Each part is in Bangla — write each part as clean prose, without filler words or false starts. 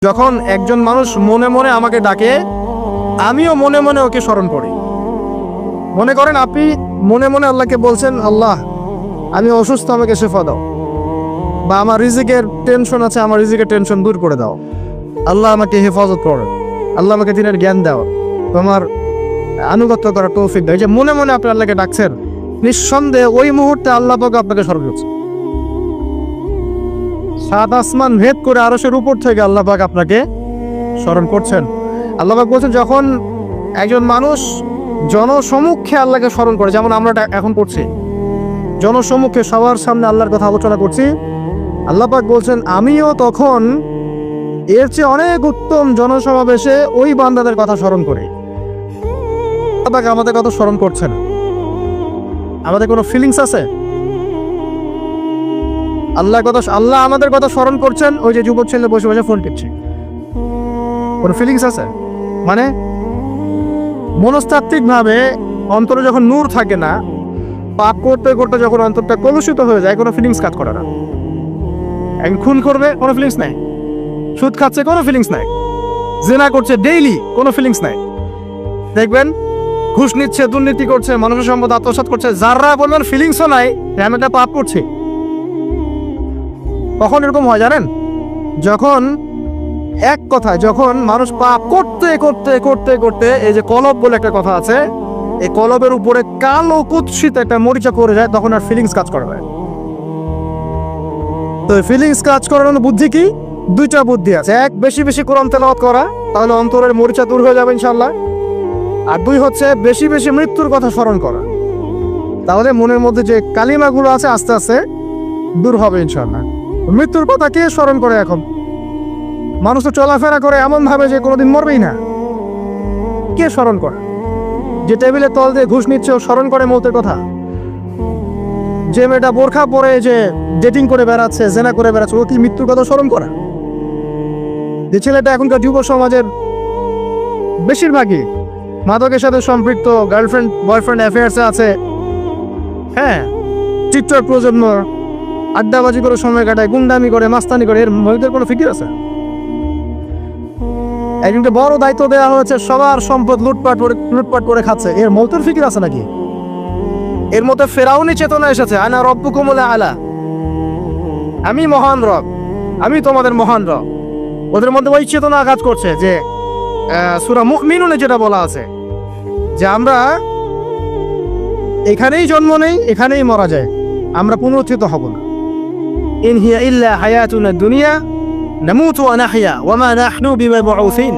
যখন একজন মানুষ মনে মনে আমাকে ডাকে, আমিও মনে মনে ওকে স্মরণ করি। মনে করেন আপনি মনে মনে আল্লাহকে বলছেন, আল্লাহ আমি অসুস্থ, আমাকে শেফা দাও, বা আমার রিজিকের টেনশন আছে, আমার রিজিকের টেনশন দূর করে দাও, আল্লাহ আমাকে হেফাজত করো, আল্লাহ আমাকে দিনের জ্ঞান দাও, তোমার আনুগত্য করার তৌফিক দাও। এই যে মনে মনে আপনি আল্লাহকে ডাকছেন, নিঃসন্দেহে ওই মুহূর্তে আল্লাহ পাক আপনাকে স্মরণ করছে। সাত আসমান ভেদ করে আরশের উপর থেকে আল্লাহ পাক আপনাকে স্মরণ করছেন। আল্লাহ পাক বলছেন, যখন একজন মানুষ জনসমক্ষে আল্লাহকে স্মরণ করে, যেমন আমরা এখন করছি, জনসমক্ষে সবার সামনে আল্লাহর কথা আলোচনা করছি, আল্লাহ পাক বলছেন আমিও তখন এর চেয়ে অনেক উত্তম জনসমাবেশে ওই বান্দাদের কথা স্মরণ করি। আল্লাহ পাক আমাদের কথা স্মরণ করছেন, আমাদের কোনো ফিলিংস আছে? আল্লাহ আমাদের কথা স্মরণ করছেন, ওই যে যুবক ছেলে বসে বসে ফোন টিপছে, কোনো ফিলিংস আছে? মানে মনস্তাত্ত্বিক ভাবে অন্তরে যখন নূর থাকে না, পাপ করতে করতে যখন অন্তরটা কলুষিত হয়ে যায়, কোনো ফিলিংস কাজ করে না। একজন খুন করবে, কোনো ফিলিংস নাই। সুদ খাচ্ছে, কোনো ফিলিংস নাই। জিনা করছে ডেইলি, কোনো ফিলিংস নাই। দেখবেন ঘুষ নিচ্ছে, দুর্নীতি করছে, মানুষের সম্পদ আত্মসাৎ করছে, যারা বলবেন ফিলিংসও নাই, আমি একটা পাপ করছি। কখন এরকম হয় জানেন? যখন এক কথায় যখন মানুষ পাপ করতে করতে করতে করতে, এই যে কলব বলে একটা কথা আছে, এই কলবের উপরে কালো কুৎসিত একটা মরিচা করে যায়, তখন আর ফিলিংস কাজ করে না। তো ফিলিংস কাজ করার বুদ্ধি কি? দুইটা বুদ্ধি আছে। এক, বেশি বেশি কোরআন তেলাওয়াত করা, তাহলে অন্তরের মরিচা দূর হয়ে যাবে ইনশাআল্লাহ। আর দুই হচ্ছে বেশি বেশি মৃত্যুর কথা স্মরণ করা, তাহলে মনের মধ্যে যে কালিমাগুলো আছে আস্তে আস্তে দূর হবে ইনশাআল্লাহ। মৃত্যুর কথা কে স্মরণ করে? এখন মানুষ তো চলাফেরা করে এমন ভাবে যে কোনোদিন মরবেই না। কে স্মরণ করে? যে টেবিলের তল দিয়ে ঘুষ নিচ্ছে, ও স্মরণ করে মৌতের কথা? যে মেয়েটা বোরখা পরে যে ডেটিং করে বেড়াচ্ছে, জেনা করে বেড়াচ্ছে, ও কি মৃত্যুর কথা স্মরণ করে? যে ছেলেটা এখনকার যুব সমাজের বেশিরভাগই মাদকের সাথে সম্পৃক্ত, গার্লফ্রেন্ড বয়ফ্রেন্ড অ্যাফেয়ার্সে আছে, হ্যাঁ, টিকটক প্রজন্ম, আড্ডাবাজি করে সময় কাটায়, গুন্ডামি করে, মাস্তানি করে, এর মধ্যে কোনো ফিকির আছে? একজনকে বড় দায়িত্ব দেওয়া হয়েছে, সবার সম্পদ লুটপাট করে খাচ্ছে, এর মৌতের ফিকির আছে নাকি? এর মধ্যে ফেরাউনি চেতনা এসেছে, আনা রব্বুকুমুল আলা, আমি মহান রব, আমি তোমাদের মহান রব। ওদের মধ্যে ওই চেতনা কাজ করছে যে সূরা মুমিনুনে যেটা বলা আছে, যে আমরা এখানেই জন্ম নেই, এখানেই মারা যায়, আমরা পুনরুত্থিত হব না। ইন হিয়া ইল্লা হায়াতুনা দুনিয়া নামুতু ওয়া নাহইয়া ওয়া মা নাহনু বিমাবউসিন।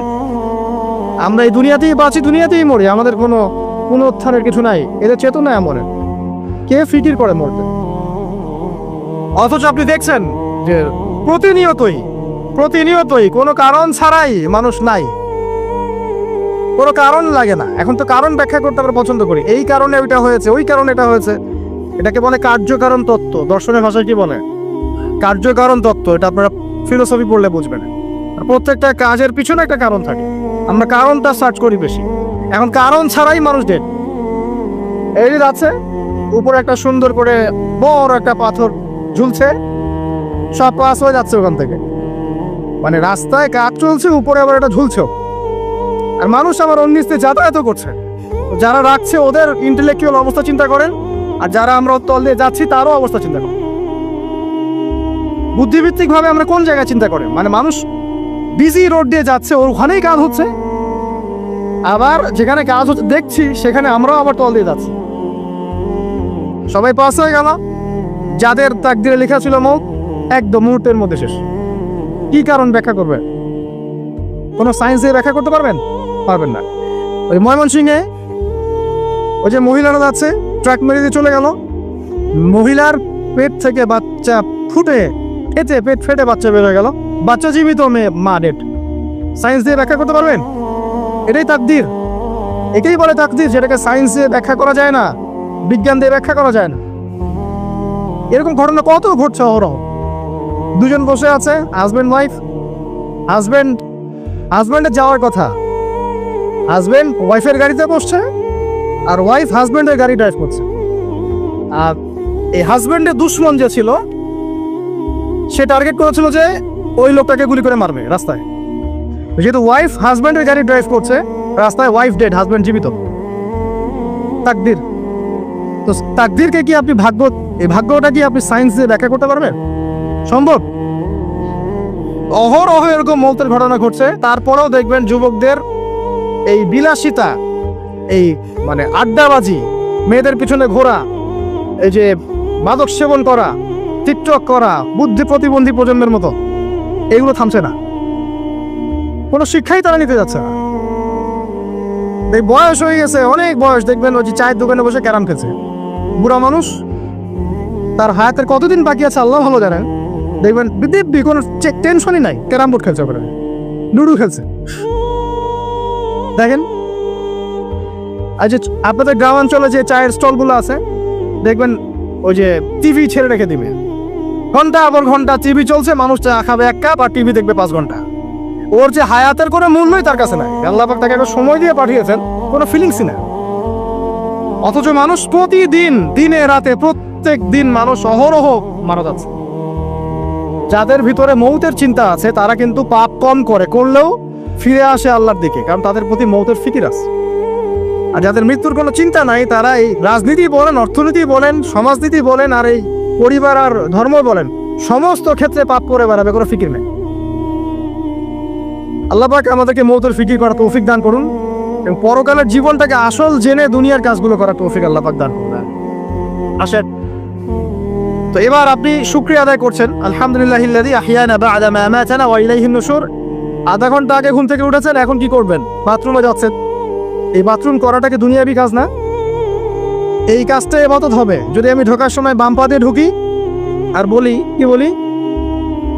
আমরা এই দুনিয়াতেই বাঁচি, দুনিয়াতেই মরি, আমাদের কোনো পুনরুত্থানের কিছু নাই। এদের চেতনা এমন, কে ফিকির করে মরতে? অথচ আপনি দেখছেন যে প্রতিনিয়তই কোনো কারণ ছাড়াই মানুষ নাই, কোনো কারণ লাগে না। এখন তো কারণ ব্যাখ্যা করতে আমরা পছন্দ করি, এই কারণে ওইটা হয়েছে, ওই কারণে এটা হয়েছে। এটাকে বলে কার্যকারণ তত্ত্ব। দর্শনের ভাষায় কি বলে? কার্যকারণ তত্ত্ব। এটা আপনারা ফিলোসফি পড়লে বুঝবেন। প্রত্যেকটা কাজের পিছনে একটা কারণ থাকে, আমরা কারণটা সার্চ করি বেশি। এখন কারণ ছাড়াই মানুষ ডেড। এই যে যাচ্ছে, উপরে একটা সুন্দর করে বড় একটা পাথর ঝুলছে, সব পাস হয়ে যাচ্ছে ওখান থেকে। মানে রাস্তায় কাজ চলছে, উপরে আবার এটা ঝুলছে, আর মানুষ আমার অন্যস্তে যাতায়াত করছে। যারা রাখছে ওদের ইন্টেলেকচুয়াল অবস্থা চিন্তা করেন, আর যারা আমরা তল দিয়ে যাচ্ছি তারও অবস্থা চিন্তা করেন। বুদ্ধিভিত্তিক ভাবে আমরা কোন জায়গায় চিন্তা করেন? মানে মানুষ বিজি রোড দিয়ে যাচ্ছে, ওখানেই কাজ হচ্ছে, আবার যেখানে কাজ হচ্ছে দেখছি সেখানে আমরাও আবার তল দিয়ে যাচ্ছি। সবাই পাস হয়ে গেল, যাদের তাকদিরে লেখা ছিল মৌত, একদম মুহূর্তের মধ্যে শেষ। কি কারণ ব্যাখ্যা করবে? কোনো সায়েন্স দিয়ে ব্যাখ্যা করতে পারবেন? পারবেন না। ওই ময়মনসিংহে ওই যে মহিলারা যাচ্ছে, ট্রাক মেরে দিয়ে চলে গেল, মহিলার পেট থেকে বাচ্চা পেট ফেটে বাচ্চা বের হয়ে গেল, বাচ্চা জীবিত, মেয়ে মা ডেড। সায়েন্স দিয়ে ব্যাখ্যা করতে পারবেন? এটাই তাকদির, একেই বলে তাকদির, যেটাকে সায়েন্স দিয়ে ব্যাখ্যা করা যায় না, বিজ্ঞান দিয়ে ব্যাখ্যা করা যায় না। এরকম ঘটনা কত ঘটছে অহরহ। দুজন বসে আছে, হাজব্যান্ড ওয়াইফ, হাজব্যান্ডের যাওয়ার কথা, হাজব্যান্ড ওয়াইফের গাড়িতে বসছে, আর ওয়াইফ হাজব্যান্ডের গাড়ি ড্রাইভ করছে। আর এই হাজব্যান্ডের দুশ্মন যে ছিল, সে টার্গেট করেছিল যে ওই লোকটাকে গুলি করে মারবে রাস্তায়। যেহেতু ওয়াইফ হাজব্যান্ডের গাড়ি ড্রাইভ করছে, রাস্তায় ওয়াইফ ডেড, হাজব্যান্ড জীবিত, তাকদির। তো তাকদিরকে কি আপনি এই ভাগ্যটা কি আপনি সায়েন্স দিয়ে ব্যাখ্যা করতে পারবেন? সম্ভব? অহরহ এরকম মৌতের ঘটনা ঘটছে, তারপরেও দেখবেন যুবকদের এই বিলাসিতা, এই মানে আড্ডাবাজি, মেয়েদের পিছনে ঘোরা, এই যে মাদক সেবন করা, টিকটক করা, বুদ্ধি প্রতিবন্ধী প্রজন্মের মতো, এগুলো থামছে না। কোনো শিক্ষাই তারা নিতে যাচ্ছে না। এই বয়স হয়ে গেছে, অনেক বয়স, দেখবেন ওই যে চায়ের দোকানে বসে ক্যারাম খেলছে, বুড়া মানুষ, তার হায়াতের কতদিন বাকি আছে আল্লাহ ভালো জানেন। দেখবেন দিব্যি কোনো টেনশনই নাই, ক্যারাম বোর্ড খেলছে, ওখানে লুডু খেলছে। দেখেন আর যে আপনাদের গ্রামাঞ্চলে যে চায়ের স্টলগুলো আছে, দেখবেন ওই যে টিভি ছেড়ে রেখে দিবে, ঘন্টা পর ঘন্টা টিভি চলছে, মানুষ চা খাবে 1 কাপ আর টিভি দেখবে 5 ঘন্টা। ওর যে হায়াতের কোনো মূল্যই তার কাছে নাই। আল্লাহ পাক তাকে একটা সময় দিয়ে পাঠিয়েছেন, কোনো ফিলিংসই না। অথচ মানুষ প্রতিদিন, দিনে রাতে, প্রত্যেক দিন মানুষ অহরহ মারা যাচ্ছে। যাদের ভিতরে মৌতের চিন্তা আছে তারা কিন্তু পাপ কম করলেও ফিরে আসে আল্লাহর দিকে, কারণ তাদের প্রতি মৌতের ফিকির আছে। আর যাদের মৃত্যুর কোনো চিন্তা নাই, তারা এই রাজনীতি বলেন, অর্থনীতি বলেন, সমাজনীতি বলেন, আর এই পরিবার আর ধর্ম বলেন, সমস্ত ক্ষেত্রে পাপ করে বেড়াবে, কোনো ফিকির নেই। আল্লাহ পাক আমাদেরকে মৌতের ফিকির করার তৌফিক দান করুন এবং পরকালের জীবনটাকে আসল জেনে দুনিয়ার কাজগুলো করার তৌফিক আল্লাহ পাক দান করুন। আসেন, তো এবার আপনি শুকরিয়া আদায় করছেন, আলহামদুলিল্লাহিল্লাযী আহইয়ানা বা'দা মা আমাতানা ওয়া ইলাইহিন নুশুর। আধা ঘন্টা আগে ঘুম থেকে উঠেছেন, এখন কি করবেন? বাথরুমে যাচ্ছেন। এই বাথরুম করাটাকে দুনিয়াবি কাজ না? এই কাজটা ইবাদত হবে যদি আমি ঢোকার সময় বাম পা দিয়ে ঢুকি আর বলি, কি বলি?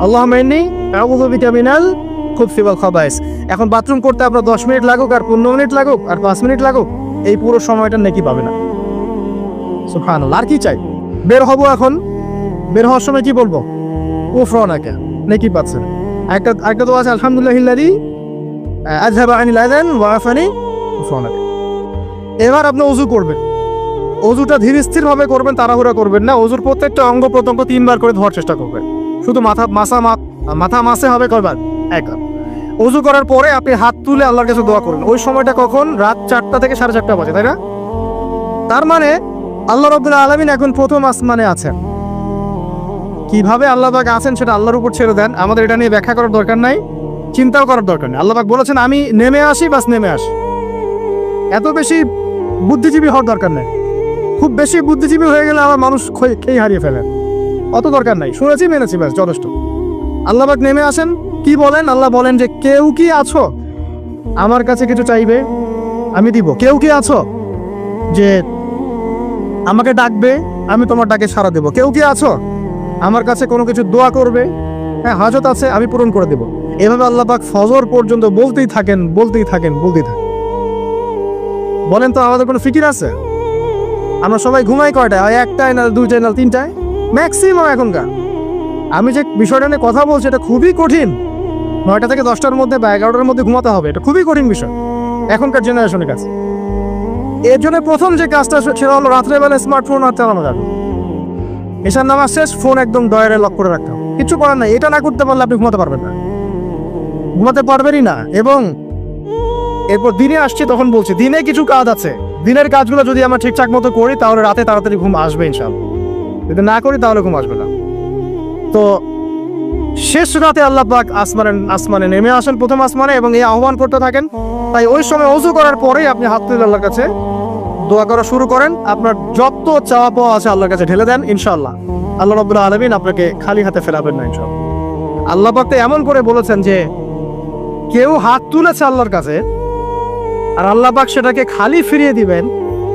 আল্লাহুম্মা ইন্নী আউযু বিকা মিনাল খুবসি ওয়াল খাবায়েস। এখন বাথরুম করতে আপনার 10 মিনিট লাগুক আর 15 মিনিট লাগুক আর 5 মিনিট লাগুক, এই পুরো সময়টা নেকি পাবে না। সুবহানাল্লাহ। আর কি চাই? বের হব, এখন বের হওয়ার সময় কি বলবো? গুফরানাকা, নেকি পাচ্ছেন। একটা তো আছে, আলহামদুলিল্লাহিল্লাযী আযহাবা আনিল আযান ওয়া আফানি গুফরানাকা। এবার আপনি ওযু করবেন। ওযুটা ধীর স্থির ভাবে করবেন, তাড়াহুড়া করবেন না। ওযুর প্রত্যেকটা অঙ্গ প্রত্যঙ্গ 3 বার করে ধোয়ার চেষ্টা করবেন। শুধু মাথা মাসে হবে কয়বার? 1 বার। ওযু করার পরে আপনি হাত তুলে আল্লাহর কাছে দোয়া করুন। ওই সময়টা কখন? রাত 4টা থেকে 4:30 বাজে, তাই না? তার মানে আল্লাহ রাব্বুল আলামিন এখন প্রথম আসমানে আছেন। কিভাবে আল্লাহ পাক আছেন সেটা আল্লাহর উপর ছেড়ে দেন, আমাদের এটা নিয়ে ব্যাখ্যা করার দরকার নাই, চিন্তাও করার দরকার নেই। আল্লাহ পাক বলেছেন আমি নেমে আসি, বাস নেমে আসি। এত বেশি বুদ্ধিজীবী হওয়ার দরকার নেই। খুব বেশি বুদ্ধিজীবী হয়ে গেলে আমার মানুষ খেয়ে হারিয়ে ফেলেন, অত দরকার নাই। শুনেছি, মেনেছি, ব্যাস যথেষ্ট। আল্লাহ পাক নেমে আসেন, কি বলেন? আল্লাহ বলেন যে কেউ কি আছো আমার কাছে কিছু চাইবে, আমি দিব। কেউ কি আছো যে আমাকে ডাকবে, আমি তোমার ডাকে সাড়া দেব। কেউ কি আছো আমার কাছে কোনো কিছু দোয়া করবে, হ্যাঁ হাজত আছে, আমি পূরণ করে দেব। এভাবে আল্লাহ পাক ফজর পর্যন্ত বলতেই থাকেন। বলেন তো আমাদের কোনো ফিকির আছে? আমরা সবাই ঘুমাই কয়টায়? হয় 1টায়, না 2টায়, না 3টায় ম্যাক্সিমাম এখনকার। আমি যে বিষয়টা নিয়ে কথা বলছি এটা খুবই কঠিন। 9টা থেকে 10টার মধ্যে বা 11টার মধ্যে ঘুমাতে হবে, এটা খুবই কঠিন বিষয় এখনকার জেনারেশনের কাছে। এর জন্য প্রথম যে কাজটা সেটা হলো রাত্রেবেলা স্মার্টফোন আর চালানো যাবে। এশার নামাজ শেষ, ফোন একদম ডয়ারে লক করে রাখতে হবে। কিছু করার নাই, এটা না করতে পারলে আপনি ঘুমাতে পারবেন না, ঘুমাতে পারবেনই না। এবং এরপর দিনে আসছে, তখন বলছি দিনে কিছু কাজ আছে, দিনের কাজগুলো যদি আমরা ঠিকঠাক মতো করি তাহলে রাতে তাড়াতাড়ি ঘুম আসবে ইনশাআল্লাহ। যদি না করি তাহলে ঘুম আসবে না। তো শেষ রাতে আল্লাহ পাক আসমানে নেমে আসেন, প্রথম আসমানে, এবং এই আহ্বান করতে থাকেন। তাই ওই সময় ওযু করার পরেই আপনি হাত তুলে আল্লাহর কাছে দোয়া করা শুরু করেন। আপনার যত চাওয়া পাওয়া আছে আল্লাহর কাছে ঢেলে দেন, ইনশাআল্লাহ আল্লাহ রাব্বুল আলামিন আপনাকে খালি হাতে ফেরাবেন না ইনশাআল্লাহ। আল্লাহ পাক তো এমন করে বলেছেন যে কেউ হাত তুলেছে আল্লাহর কাছে আর আল্লাহ পাক সেটাকে খালি ফিরিয়ে দিবেন,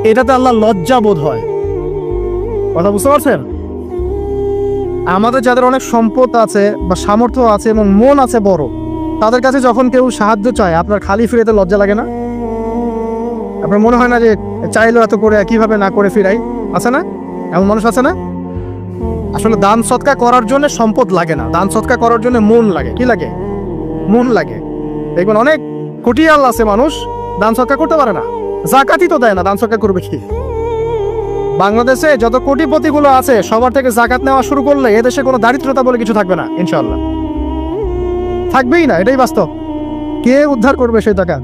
এটাতে আল্লাহ লজ্জা বোধ হয়। কথা বুঝতে পারছেন? আমাদের যাদের অনেক সম্পদ আছে বা সামর্থ্য আছে এবং মন আছে বড়, তাদের কাছে যখন কেউ সাহায্য চায় আপনার খালি ফিরেতে লজ্জা লাগে না? আপনার মনে হয় না যে চাইলেও এত করে কিভাবে না করে ফিরাই? আছে না এমন মানুষ? আছে না? আসলে দান সৎকা করার জন্য সম্পদ লাগে না, দান সৎকা করার জন্য মন লাগে। কি লাগে? মন লাগে। দেখবেন অনেক কোটিয়াল আছে মানুষ, দান সৎকা করতে পারে না, জাকাতই তো দেয় না, দান সৎকা করবে কি? বাংলাদেশে যত কোটিপতিগুলো আছে সবার থেকে জাকাত নেওয়া শুরু করলে এদেশে কোনো দারিদ্রতা বলে কিছু থাকবে না ইনশাআল্লাহ, থাকবেই না, এটাই বাস্তব। কে উদ্ধার করবে সেই টাকা?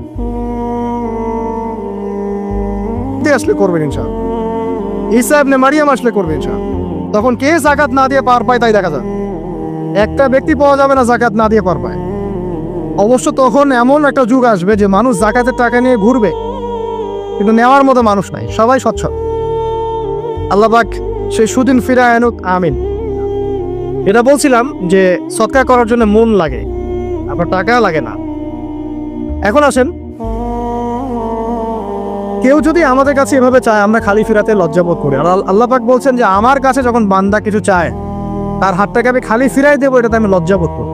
আসলে করবেন ইনশাআল্লাহ। ঈসা ইবনে মারিয়াম আসলে করবে ইনশাআল্লাহ। তখন কে যাকাত না দিয়ে পার পায় তাই দেখা যায়। একটা ব্যক্তি পাওয়া যাবে না যাকাত না দিয়ে পার পায়। অবশ্য তখন এমন একটা যুগ আসবে যে মানুষ যাকাতের টাকা নিয়ে ঘুরবে, কিন্তু নেওয়ার মতো মানুষ নাই, সবাই সচ্ছল। আল্লাহ পাক সেই সুদিন ফিরায় আনুক, আমিন। এটা বলছিলাম যে সদকা করার জন্য মন লাগে, আপনার টাকা লাগে না। এখন আসেন, কেউ যদি আমাদের কাছে এভাবে চায় আমরা খালি ফিরাতে লজ্জাবোধ করি। আর আল্লাহ পাক বলছেন যে আমার কাছে যখন বান্দা কিছু চায় তার হাতটাকে আমি খালি ফিরাই দেবো, এটাতে আমি লজ্জাবোধ করি।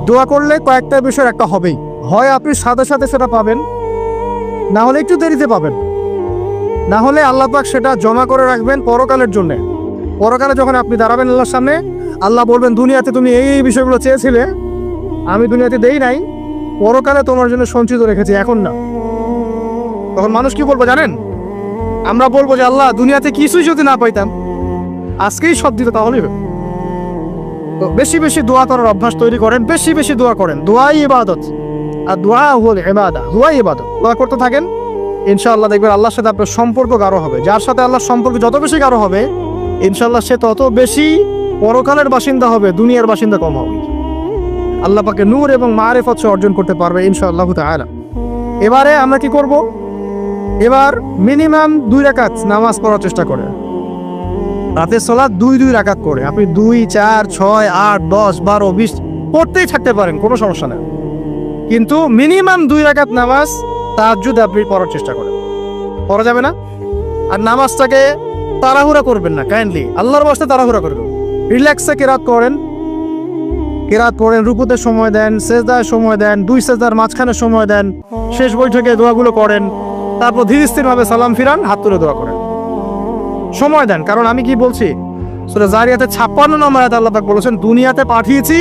দোয়া করলে কয়েকটা বিষয় একটা হবেই, হয় আপনি সাথে সাথে সেটা পাবেন, না হলে একটু দেরিতে পাবেন, না হলে আল্লাহ পাক সেটা জমা করে রাখবেন পরকালের জন্য। পরকালে যখন আপনি দাঁড়াবেন আল্লাহর সামনে, আল্লাহ বলবেন দুনিয়াতে তুমি এই বিষয়গুলো চেয়েছিলে, আমি দুনিয়াতে দেই নাই, পরকালে তোমার জন্য সঞ্চিত রেখেছি, এখন না। তখন মানুষ কি বলবো জানেন? আমরা বলবো যে আল্লাহ দুনিয়াতে কিছুই যদি না পাইতাম, আজকেই সব দিত তাহলে। তো বেশি বেশি দোয়া করার অভ্যাস তৈরি করেন, বেশি বেশি দোয়া করেন। দোয়াই ইবাদত, আর দোয়া হল ইবাদা, দোয়াই ইবাদত। দোয়া করতে থাকেন, ইনশাআল্লাহ দেখবেন আল্লাহর সাথে আপনার সম্পর্ক গাঢ় হবে। যার সাথে আল্লাহর সম্পর্ক যত বেশি গাঢ় হবে, ইনশাআল্লাহ সে তত বেশি পরকালের বাসিন্দা হবে, দুনিয়ার বাসিন্দা কম হবে। আল্লাহ পাকে নূর এবং মারিফত অর্জন করতে পারবে ইনশাআল্লাহ তাআলা। এবারে আমরা কি করব? এবার মিনিমাম 2 রাকাত নামাজ পড়ার চেষ্টা করে, রাতের সালাত 2 রাকাত করে। আপনি 2, 4, 6, 8, 10, 12, 20 পড়তেই থাকতে পারেন, কোনো সমস্যা নেই। কিন্তু মিনিমাম 2 রাকাত নামাজ তাহাজ্জুদ আপনি পড়ার চেষ্টা করেন। পড়া যাবে না? আর নামাজটাকে তাড়াহুড়া করবেন না, কাইন্ডলি আল্লাহর বাস্তে তাড়াহুড়া করবেন। রিল্যাক্সে কেরাত করেন, কেরাত পড়েন, রুকুতে সময় দেন, সেজদায় সময় দেন, 2 সেজদার মাঝখানে সময় দেন, শেষ বৈঠকে দোয়াগুলো করেন, তারপর ধীর স্থিরভাবে সালাম ফিরান, হাত তুলে দোয়া করেন, সময় দেন। কারণ আমি কি বলছি, সূরা জারিয়াতে 56 নম্বর আয়াতে আল্লাহ পাক বলেছেন দুনিয়াতে পাঠিয়েছি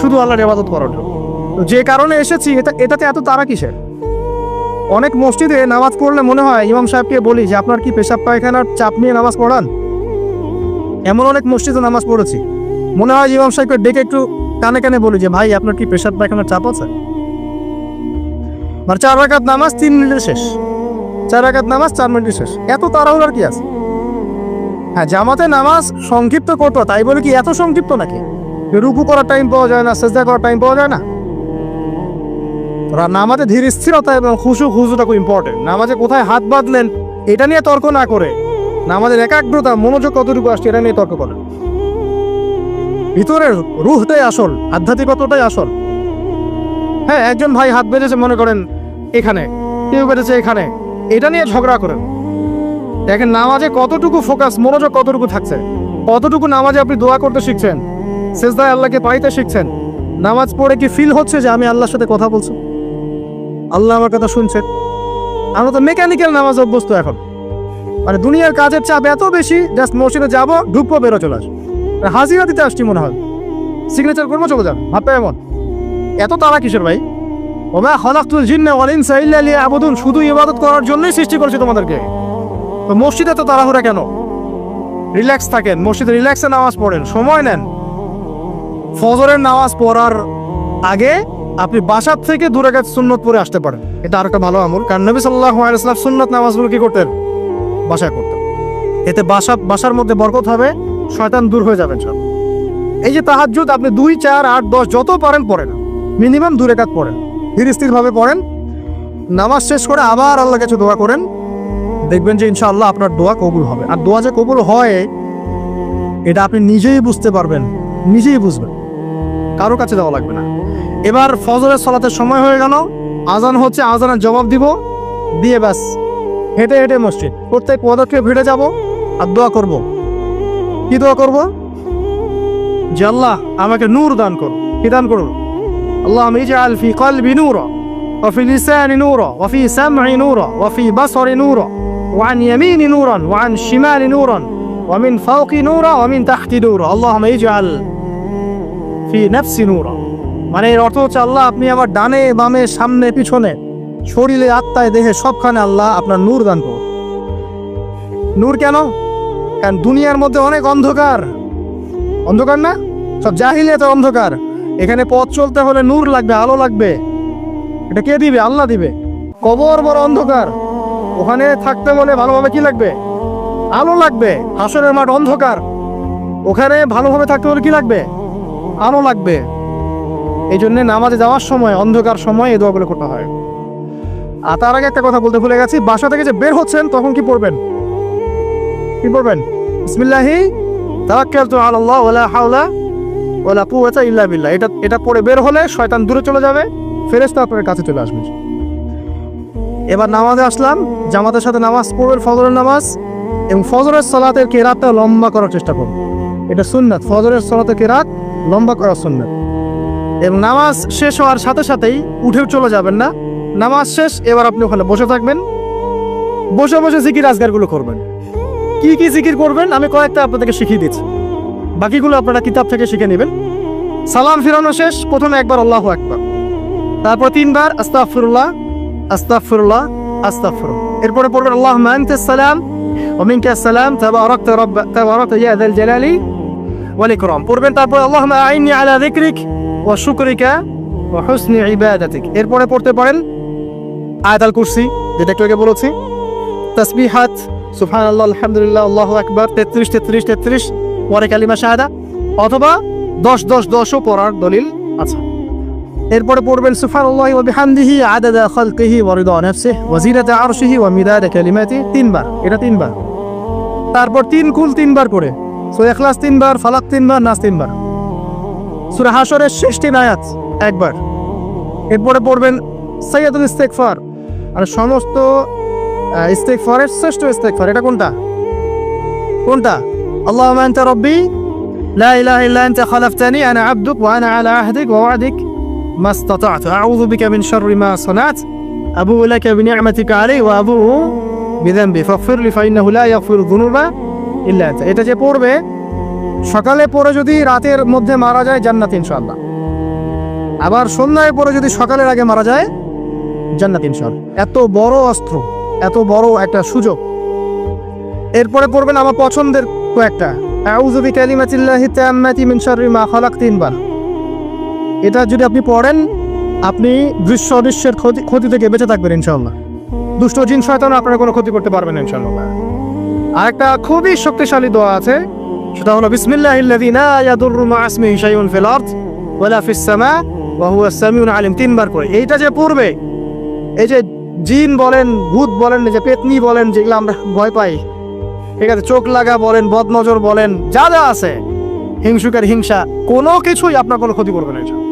শুধু আল্লাহর ইবাদত করার জন্য। তো যে কারণে এসেছি, এটাতে এত তাড়া কিসের? অনেক মসজিদে নামাজ পড়লে মনে হয় ইমাম সাহেবকে বলি যে আপনার কি পেশাব পায়খানার চাপ নিয়ে নামাজ পড়ান? এমন অনেক মসজিদে নামাজ পড়েছি, মনে হয় ইমাম সাহেবকে ডেকে একটু কানে কানে বলি যে ভাই আপনার কি পেশাব পায়খানার চাপ আছে? আর 4 রাকাত নামাজ 3 মিনিটে শেষ, 4 রাকাত নামাজ 4 মিনিটে শেষ। এত তাড়াহুড়ার কি আছে? হ্যাঁ, জামাতে নামাজ সংক্ষিপ্ত করতো, তাই বলে কি এত সংক্ষিপ্ত নাকি? রুকু করার টাইম পাওয়া যায় না, সেজদা করার টাইম পাওয়া যায় না? নামাজে ধীর স্থিরতা এবং খুশুটা খুব ইম্পর্টেন্ট। নামাজে কোথায় হাত বাঁধলেন এটা নিয়ে তর্ক না করে, নামাজের একাগ্রতা, মনোযোগ কতটুকু আসছে এটা নিয়ে তর্ক করেন। ভিতরের রুহটাই আসল, আধ্যাত্মিকতাটাই আসল। হ্যাঁ, একজন ভাই হাত বেঁধেছে মনে করেন এখানে, কেউ বেঁধেছে এখানে, এটা নিয়ে ঝগড়া করেন। দেখেন নামাজে কতটুকু ফোকাস, মনোযোগ কতটুকু থাকছে, কতটুকু নামাজে আপনি দোয়া করতে শিখছেন, সেজদায় আল্লাহকে পাইতে শিখছেন। নামাজ পড়ে কি ফিল হচ্ছে যে আমি আল্লাহর সাথে কথা বলছি, আল্লাহ আমার কথা শুনছেন? আমরা তো মেকানিক্যাল নামাজ অভ্যস্ত এখন, মানে দুনিয়ার কাজের চাপ এত বেশি, জাস্ট মসজিদে যাবো, ঢুকবো, বেরো, চলে আসবো, হাজিরা দিতে আসছি মনে হয়, সিগনেচার করবো, চলে যাবো, ভাবটা এমন। এত তাড়া কিসের ভাই? ওমা খালাকতুল জিন্না ওয়াল ইনসা ইল্লা লিয়াবুদুন, শুধু ইবাদত করার জন্যই সৃষ্টি করেছি তোমাদেরকে। তো মসজিদে তো তাড়াহুড়া কেন? রিল্যাক্স থাকেন, মসজিদে রিল্যাক্সে নামাজ পড়েন, সময় নেন। ফজরের নামাজ পড়ার আগে আপনি বাসার থেকে 2 রাকাত সুন্নত পড়ে আসতে পারেন, এটা আর একটা ভালো আমল। কারণ নবী সাল্লাল্লাহু আলাইহি ওয়াসাল্লাম সুন্নত নামাজগুলো কি করতেন? বাসায় করতেন। এতে বাসার মধ্যে বরকত হবে, শয়তান দূর হয়ে যাবেন সব। এই যে তাহাজ্জুদ আপনি 2, 4, 8, 10 যত পারেন পড়েন, মিনিমাম 2 রাকাত পড়েন, ধীর স্থিরভাবে পড়েন। নামাজ শেষ করে আবার আল্লাহর কাছে দোয়া করেন, দেখবেন যে ইনশাআল্লাহ আপনার দোয়া কবুল হবে। আর দোয়া যে কবুল হয় এটা আপনি নিজেই বুঝতে পারবেন, নিজেই বুঝবেন, কারো কাছে দেওয়া লাগবে না। এবার ফজরের সালাতের সময় হয়ে গেল, আজান হচ্ছে, আজানের জবাব দিব, দিয়ে ব্যাস হেঁটে হেঁটে মসজিদ, প্রত্যেক পদক্ষেপ হেঁটে যাব আর দোয়া করব। কি দোয়া করব? যে আল্লাহ আমাকে নূর দান করুন। কি দান করুন? আল্লাহুম্মা ইজআল ফি কলবি নূরা ওয়া ফি লিসানি নূরা ওয়া ফি সাম'i নূরা ওয়া ফি বাসরি নূরা ওয়া আন ইয়ামিনি নূরান ওয়া আন শিমালি নূরান ওয়া মিন ফাওকি নূরা ওয়া মিন তাহতি নূরা আল্লাহুম্মা ইজআল ফি নাফসি নূরা। মানে এর অর্থ হচ্ছে আল্লাহ আপনি আমার ডানে বামে সামনে পিছনে শরীরে আত্মায় দেহে সবখানে আল্লাহ আপনার নূর দান করুন। নূর কেন? কারণ দুনিয়ার মধ্যে অনেক অন্ধকার, অন্ধকার না? সব জাহিলিয়াতের অন্ধকার। এখানে পথ চলতে হলে নূর লাগবে, আলো লাগবে। এটা কে দিবে? আল্লাহ দিবে। কবর বড় অন্ধকার, ওখানে থাকতে হলে ভালোভাবে কি লাগবে? আলো লাগবে। হাসরের মাঠ অন্ধকার, ওখানে ভালোভাবে থাকতে হলে কি লাগবে? আলো লাগবে। এই জন্য নামাজে যাওয়ার সময়, অন্ধকার সময় এই দোয়াগুলো করতে হয়। আর তার আগে একটা কথা বলতে ভুলে গেছি, বাসা থেকে যে বের হচ্ছেন তখন কি পড়বেন? কি পড়বেন? বিসমিল্লাহি তাওয়াক্কালতু আলাল্লাহ ওয়ালা হাওলা ওয়ালা কুওয়াতা ইল্লা বিল্লাহ। এটা পড়ে বের হলে শয়তান দূরে চলে যাবে, ফেরেশতা আপনার কাছে চলে আসবে। এবার নামাজে আসলাম, জামাতের সাথে নামাজ পড়বেন, ফজরের নামাজ, এবং ফজরের সালাতের কেরাতটা লম্বা করার চেষ্টা করুন। এটা সুন্নাত, ফজরের সালাতের কেরাত লম্বা করা সুন্নাত। এবং নামাজ শেষ হওয়ার সাথে সাথেই উঠেও চলে যাবেন না। নামাজ শেষ, এবার আপনি ওখানে বসে থাকবেন, বসে বসে জিকির আজগারগুলো করবেন। কি কি জিকির করবেন আমি কয়েকটা আপনাদেরকে শিখিয়ে দিচ্ছি, বাকিগুলো আপনারা কিতাব থেকে শিখে নেবেন। সালাম ফিরানো শেষ, প্রথমে একবার আল্লাহু আকবার, তারপর 3 বার আস্তাগফিরুল্লাহ আস্তাগফিরুল্লাহ আস্তাগফিরুল্লাহ। এরপরে পড়বেন আল্লাহুম্মা আনতাস সালাম ওয়া মিনকাস সালাম তাবারাকতা ইয়া যাল জালালি ওয়াল ইকরাম পড়বেন। তারপর আল্লাহুম্মা আইন্নি আলা যিকরিক ওয়া শুকরিকা ওয়া হুসনি ইবাদাতিক। এরপরে পড়তে পারেন আয়াতুল কুরসি, যেটা একটু আগে বলেছি, তাসবিহাত সুবহানাল্লাহ আলহামদুলিল্লাহ আল্লাহু আকবার 33 পরে কালিমা শাহাদা, অথবা 10-10-10ও পড়ার দলিল আছে। এরপরে পড়বেন সুবহানাল্লাহি ওয়া বিহামদিহি আদাদা খালকিহি ওয়া রিদা নাফসিহি ওয়া জিনাতা আরশিহি ওয়া মিদাদা কালিমাতিহি 3 বার, এটা 3 বার। তারপর 3 কুল 3 বার করে, সূরা ইখলাস 3 বার, ফালাক 3 বার, নাস 3 বার, সূরা হাশরের শেষ 3 আয়াত একবার। এরপরে পড়বেন সাইয়্যিদুল ইস্তিগফার, আর সমস্ত ইস্তিগফারের শ্রেষ্ঠ ইস্তিগফার এটা কোনটা? আল্লাহুম্মা আনতা রাব্বি লা ইলাহা ইল্লা আনতা খালাকতানি আনা আবদুক ওয়া আনা আলা আহদিক ওয়া ওয়া'দিক মাস্তাতা'তু আউযু বিকা মিন শাররি মা সানা'তু আবু'ু লাকা বিনি'মাতিকা আলাইয়া ওয়া আবু'ু বিযানবি ফাগফির লি ফাইন্নাহু লা ইয়াগফিরু যুনুবা ইল্লা আনতা। এটা যে পড়বে সকালে পড়ে যদি রাতের মধ্যে মারা যায় জান্নাত ইনশাআল্লাহ, আবার সন্ধ্যায় পড়ে যদি সকালের আগে মারা যায় জান্নাত ইনশাআল্লাহ। এত বড় অস্ত্র, এত বড় একটা সুযোগ। এরপরে পড়বেন আমার পছন্দের কয়েকটা, আউযু বিকালিমাতিল্লাহি তাম্মাতি মিন শাররি মা খালাক 3 বার। এটা যদি আপনি পড়েন আপনি দৃশ্য অদৃশ্যের ক্ষতি থেকে বেঁচে থাকবেন ইনশাআল্লাহ। দুষ্ট জিন শয়তান আপনারা কোনো ক্ষতি করতে পারবেন না ইনশাআল্লাহ। আরেকটা খুবই শক্তিশালী দোয়া আছে, সেটা হলো বিসমিল্লাহিল্লাযী লা ইয়াদুররু মা ইসমিহি শাইউন ফিল আরদ ওয়ালা ফিস সামা ওয়া হুয়াস সামিউল আলিম 3 বার করে। এইটা যে পড়বে, এই যে জিন বলেন, ভূত বলেন, যে পেতনি বলেন, যেগুলো আমরা ভয় পাই, ঠিক আছে, চোখ লাগা বলেন, বদনজর বলেন, যা যা আছে, হিংসুকের হিংসা, কোনো কিছুই আপনার কোনো ক্ষতি করবে না ইনশাআল্লাহ।